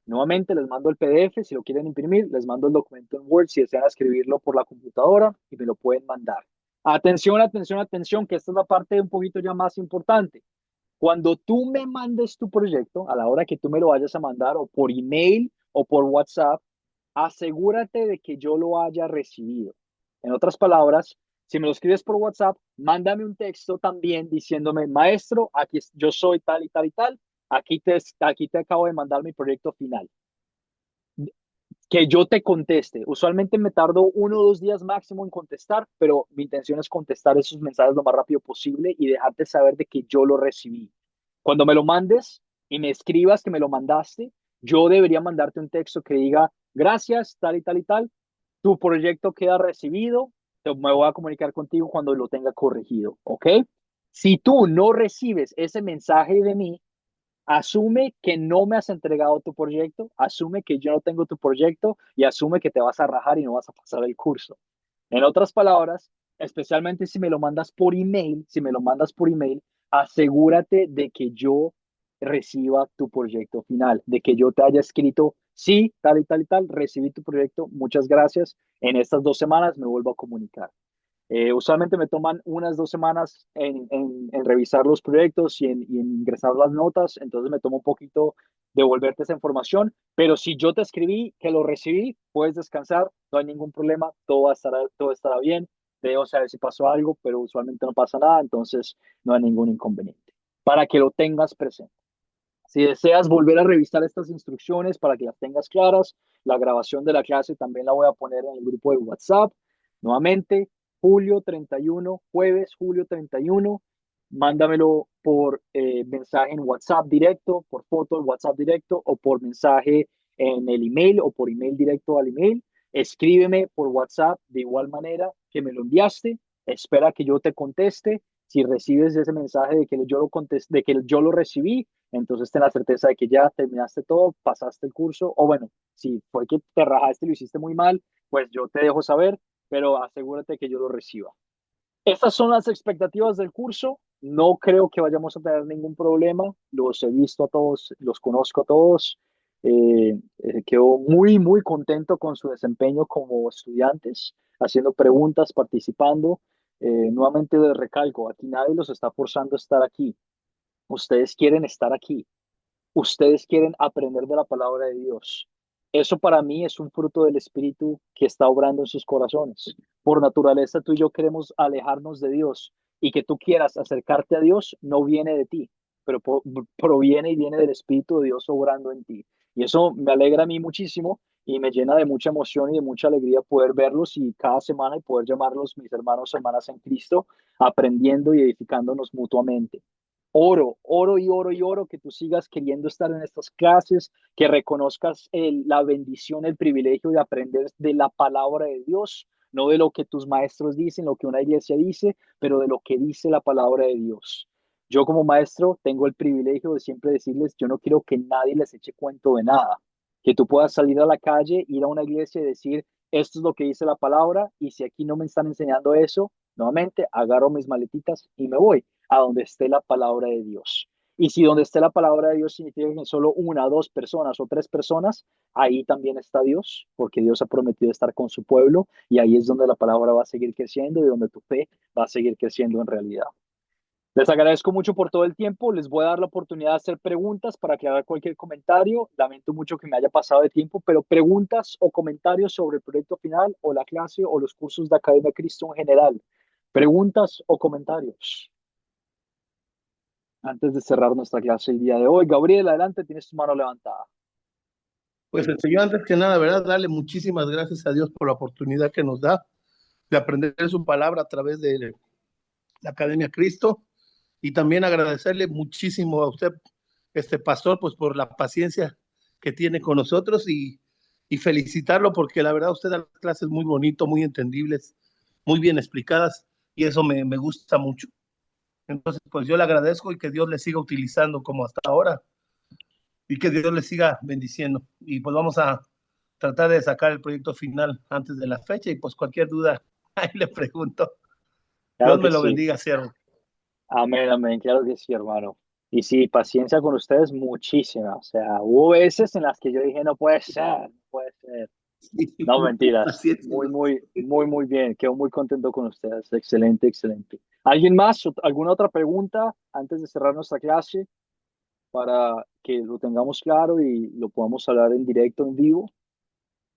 A: Nuevamente les mando el PDF, si lo quieren imprimir, les mando el documento en Word, si desean escribirlo por la computadora y me lo pueden mandar. Atención, atención, atención, que esta es la parte un poquito ya más importante. Cuando tú me mandes tu proyecto, a la hora que tú me lo vayas a mandar o por email o por WhatsApp, asegúrate de que yo lo haya recibido. En otras palabras, si me lo escribes por WhatsApp, mándame un texto también diciéndome, maestro, aquí yo soy tal y tal y tal, aquí te acabo de mandar mi proyecto final. Que yo te conteste. Usualmente me tardo 1 o 2 días máximo en contestar, pero mi intención es contestar esos mensajes lo más rápido posible y dejarte saber de que yo lo recibí. Cuando me lo mandes y me escribas que me lo mandaste, yo debería mandarte un texto que diga, gracias, tal y tal y tal, tu proyecto queda recibido, me voy a comunicar contigo cuando lo tenga corregido, ¿ok? Si tú no recibes ese mensaje de mí, asume que no me has entregado tu proyecto, asume que yo no tengo tu proyecto y asume que te vas a rajar y no vas a pasar el curso. En otras palabras, especialmente si me lo mandas por email, si me lo mandas por email, asegúrate de que yo reciba tu proyecto final, de que yo te haya escrito, sí, tal y tal y tal, recibí tu proyecto, muchas gracias. En estas 2 semanas me vuelvo a comunicar. Usualmente me toman unas 2 semanas en revisar los proyectos y en ingresar las notas, entonces me toma un poquito devolverte esa información, pero si yo te escribí que lo recibí, puedes descansar, no hay ningún problema, todo estará bien, debo saber si pasó algo, pero usualmente no pasa nada, entonces no hay ningún inconveniente. Para que lo tengas presente. Si deseas volver a revisar estas instrucciones para que las tengas claras, la grabación de la clase también la voy a poner en el grupo de WhatsApp. Nuevamente, julio 31, jueves, julio 31, mándamelo por mensaje en WhatsApp directo, por foto en WhatsApp directo o por mensaje en el email o por email directo al email. Escríbeme por WhatsApp de igual manera que me lo enviaste. Espera que yo te conteste. Si recibes ese mensaje de que yo lo contesté, de que yo lo recibí, entonces ten la certeza de que ya terminaste todo, pasaste el curso, o bueno, si fue que te rajaste y lo hiciste muy mal, pues yo te dejo saber, pero asegúrate que yo lo reciba. Estas son las expectativas del curso. No creo que vayamos a tener ningún problema. Los he visto a todos, los conozco a todos. Quedo muy, muy contento con su desempeño como estudiantes, haciendo preguntas, participando. Nuevamente les recalco, aquí nadie los está forzando a estar aquí. Ustedes quieren estar aquí. Ustedes quieren aprender de la palabra de Dios. Eso para mí es un fruto del Espíritu que está obrando en sus corazones. Por naturaleza, tú y yo queremos alejarnos de Dios y que tú quieras acercarte a Dios no viene de ti, pero proviene y viene del Espíritu de Dios obrando en ti. Y eso me alegra a mí muchísimo y me llena de mucha emoción y de mucha alegría poder verlos y cada semana y poder llamarlos mis hermanos, hermanas en Cristo, aprendiendo y edificándonos mutuamente. Oro, oro y oro y oro que tú sigas queriendo estar en estas clases, que reconozcas la bendición, el privilegio de aprender de la palabra de Dios, no de lo que tus maestros dicen, lo que una iglesia dice, pero de lo que dice la palabra de Dios. Yo como maestro tengo el privilegio de siempre decirles, yo no quiero que nadie les eche cuento de nada, que tú puedas salir a la calle, ir a una iglesia y decir, esto es lo que dice la palabra, y si aquí no me están enseñando eso, nuevamente agarro mis maletitas y me voy a donde esté la palabra de Dios. Y si donde esté la palabra de Dios significa que solo una, dos personas o tres personas, ahí también está Dios, porque Dios ha prometido estar con su pueblo y ahí es donde la palabra va a seguir creciendo y donde tu fe va a seguir creciendo en realidad. Les agradezco mucho por todo el tiempo. Les voy a dar la oportunidad de hacer preguntas para aclarar cualquier comentario. Lamento mucho que me haya pasado de tiempo, pero preguntas o comentarios sobre el proyecto final o la clase o los cursos de Academia Cristo en general. Preguntas o comentarios antes de cerrar nuestra clase el día de hoy. Gabriel, adelante, tienes tu mano levantada.
B: Pues yo antes que nada, ¿verdad? Darle muchísimas gracias a Dios por la oportunidad que nos da de aprender su palabra a través de la Academia Cristo y también agradecerle muchísimo a usted, pastor, pues por la paciencia que tiene con nosotros y felicitarlo porque la verdad usted da las clases muy bonito, muy entendibles, muy bien explicadas y eso me gusta mucho. Entonces, pues yo le agradezco y que Dios le siga utilizando como hasta ahora y que Dios le siga bendiciendo. Y pues vamos a tratar de sacar el proyecto final antes de la fecha y pues cualquier duda, ahí le pregunto.
A: Claro
B: Dios
A: que
B: me lo
A: sí.
B: bendiga, siervo.
A: Amén, amén, claro que sí, hermano. Y sí, paciencia con ustedes muchísima. O sea, hubo veces en las que yo dije, no puede ser, no puede ser. No, mentiras.
B: Así es.
A: Muy, muy, muy, muy bien. Quedo muy contento con ustedes. Excelente, excelente. ¿Alguien más? ¿Alguna otra pregunta antes de cerrar nuestra clase para que lo tengamos claro y lo podamos hablar en directo, en vivo?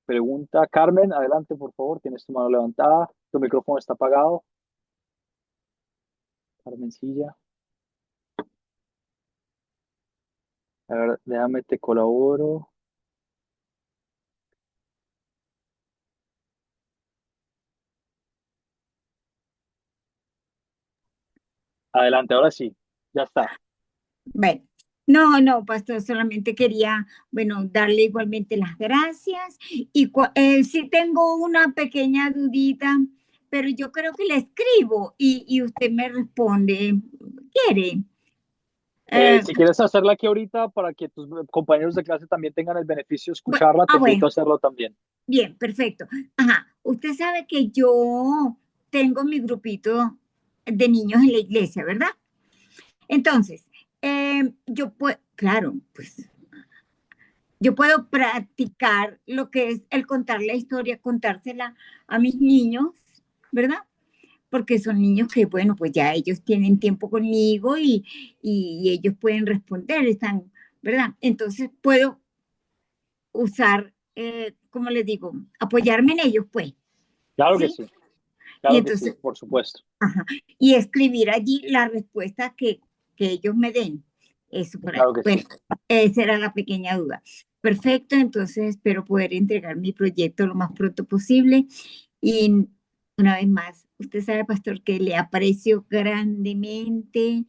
A: Pregunta, Carmen, adelante, por favor. Tienes tu mano levantada. Tu micrófono está apagado. Carmencilla. A ver, déjame, te colaboro. Adelante, ahora sí. Ya está.
D: Bueno, no, no, pastor, solamente quería, bueno, darle igualmente las gracias y sí tengo una pequeña dudita, pero yo creo que le escribo y usted me responde, ¿quiere? Eh,
A: Si quieres hacerla aquí ahorita para que tus compañeros de clase también tengan el beneficio de escucharla, te invito
D: bueno,
A: a hacerlo también.
D: bien, perfecto. Ajá, usted sabe que yo tengo mi grupito de niños en la iglesia, ¿verdad? Entonces, yo puedo, claro, pues yo puedo practicar lo que es el contar la historia, contársela a mis niños, ¿verdad? Porque son niños que, bueno, pues ya ellos tienen tiempo conmigo y ellos pueden responder, están, ¿verdad? Entonces puedo usar, ¿cómo les digo? Apoyarme en ellos, pues, ¿sí? Y
A: Claro que sí,
D: entonces,
A: por supuesto.
D: ajá, y escribir allí la respuesta que ellos me den. Eso para,
A: Claro que
D: bueno,
A: sí.
D: esa era la pequeña duda. Perfecto, entonces espero poder entregar mi proyecto lo más pronto posible. Y una vez más, usted sabe, pastor, que le aprecio grandemente,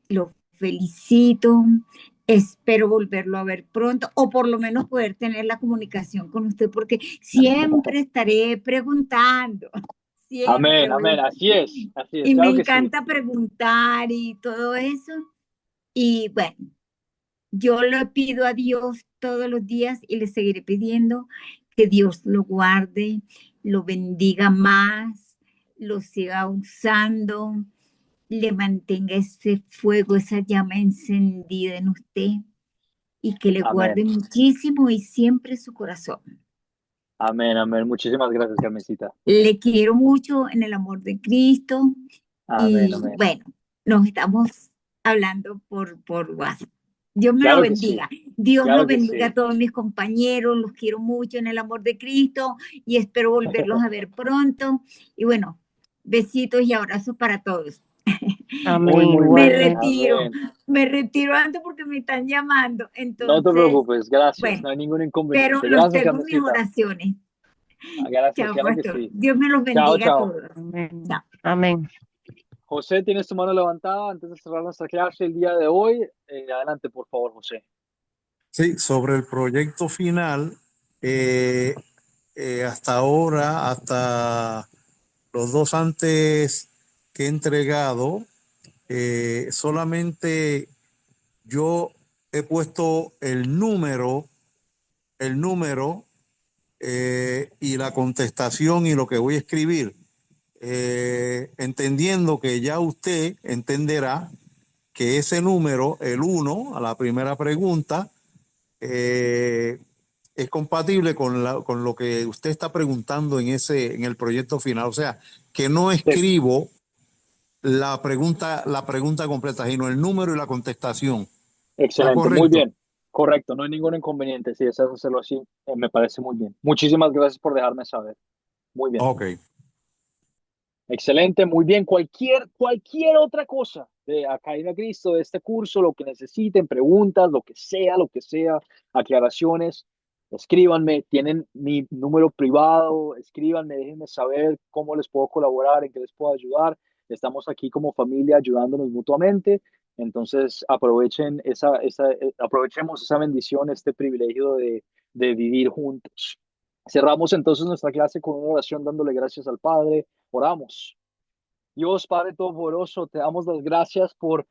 D: lo felicito, espero volverlo a ver pronto o por lo menos poder tener la comunicación con usted porque siempre estaré preguntando, siempre
A: Amén,
D: voy a
A: amén.
D: estar.
A: Así es,
D: Y me
A: claro que sí.
D: encanta preguntar y todo eso. Y bueno, yo le pido a Dios todos los días y le seguiré pidiendo que Dios lo guarde, lo bendiga más, lo siga usando, le mantenga ese fuego, esa llama encendida en usted y que le
A: Amén,
D: guarde muchísimo y siempre su corazón.
A: amén, amén. Muchísimas gracias, Carmencita.
D: Le quiero mucho en el amor de Cristo
A: Amén,
D: y
A: amén.
D: bueno, nos estamos hablando por WhatsApp. Dios me lo
A: Claro que sí,
D: bendiga. Dios lo
A: claro que
D: bendiga
A: sí.
D: a todos mis compañeros. Los quiero mucho en el amor de Cristo y espero volverlos a ver pronto. Y bueno, besitos y abrazos para todos.
A: Muy,
E: Amén,
A: muy
D: Me
A: bien.
E: igualmente.
D: retiro,
A: Amén.
D: me retiro antes porque me están llamando.
A: No te
D: Entonces,
A: preocupes, gracias.
D: bueno,
A: No hay ningún
D: pero
A: inconveniente.
D: los
A: Gracias,
D: tengo en mis
A: Carmencita.
D: oraciones.
A: Gracias,
D: Chao,
A: claro que
D: pastor.
A: sí.
D: Dios me los
A: Chao,
D: bendiga a
A: chao.
D: todos.
E: Amén.
D: Chao.
E: Amén.
A: José, tienes tu mano levantada antes de cerrar nuestra clase el día de hoy. Adelante, por favor, José.
C: Sí, sobre el proyecto final, eh, hasta ahora, hasta los dos antes que he entregado, solamente yo he puesto el número y la contestación y lo que voy a escribir, entendiendo que ya usted entenderá que ese número, el uno a la primera pregunta, eh, es compatible con lo que usted está preguntando en el proyecto final. O sea, que no
A: Sí,
C: escribo la pregunta completa, sino el número y la contestación. ¿Está
A: excelente, muy
C: correcto?
A: bien. Correcto, no hay ningún inconveniente. Si deseas hacerlo así, me parece muy bien. Muchísimas gracias por dejarme saber. Muy bien.
C: Ok.
A: Excelente, muy bien. Cualquier otra cosa de Academia Cristo, de este curso, lo que necesiten, preguntas, lo que sea, aclaraciones, escríbanme. Tienen mi número privado, escríbanme, déjenme saber cómo les puedo colaborar, en qué les puedo ayudar. Estamos aquí como familia ayudándonos mutuamente. Entonces, aprovechemos esa bendición, este privilegio de vivir juntos. Cerramos entonces nuestra clase con una oración dándole gracias al Padre. Oramos. Dios Padre Todopoderoso, te damos las gracias por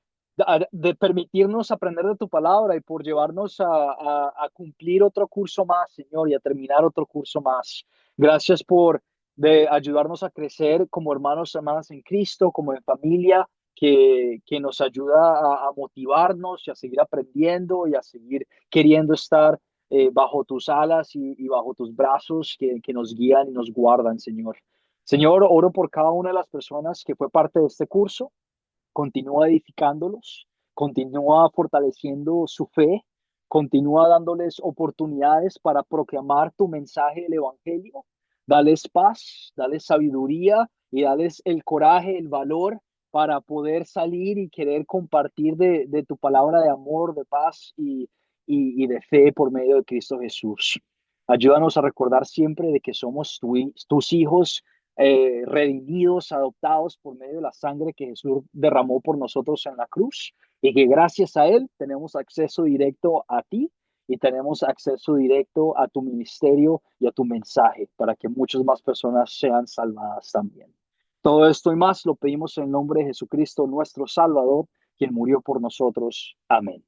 A: de permitirnos aprender de tu palabra y por llevarnos a cumplir otro curso más, Señor, y a terminar otro curso más. Gracias por de ayudarnos a crecer como hermanos y hermanas en Cristo, como en familia, que nos ayuda a motivarnos y a seguir aprendiendo y a seguir queriendo estar bajo tus alas y bajo tus brazos que nos guían y nos guardan, Señor. Señor, oro por cada una de las personas que fue parte de este curso. Continúa edificándolos, continúa fortaleciendo su fe, continúa dándoles oportunidades para proclamar tu mensaje del Evangelio. Dales paz, dales sabiduría y dales el coraje, el valor para poder salir y querer compartir de tu palabra de amor, de paz y de fe por medio de Cristo Jesús. Ayúdanos a recordar siempre de que somos tus hijos redimidos, adoptados por medio de la sangre que Jesús derramó por nosotros en la cruz y que gracias a Él tenemos acceso directo a ti y tenemos acceso directo a tu ministerio y a tu mensaje para que muchas más personas sean salvadas también. Todo esto y más lo pedimos en el nombre de Jesucristo, nuestro Salvador, quien murió por nosotros. Amén.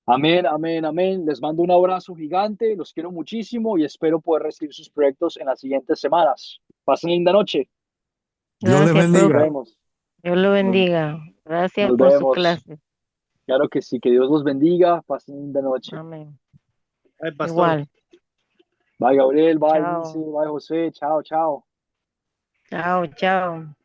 A: Amén, amén, amén. Les mando un abrazo gigante, los quiero muchísimo y espero poder recibir sus proyectos en las siguientes semanas. Pasen linda noche.
C: Dios le
E: Gracias,
A: Nos
C: bendiga.
E: profe.
A: vemos.
E: Dios lo
A: Nos,
E: bendiga. Gracias
A: nos
E: por su
A: vemos.
E: clase.
A: Claro que sí, que Dios los bendiga. Pasen linda noche.
E: Amén.
B: Ay, pastor.
E: Igual.
A: Bye, Gabriel. Bye, Lince.
E: Chao.
A: Bye, José. Chao, chao.
E: Chao, chao.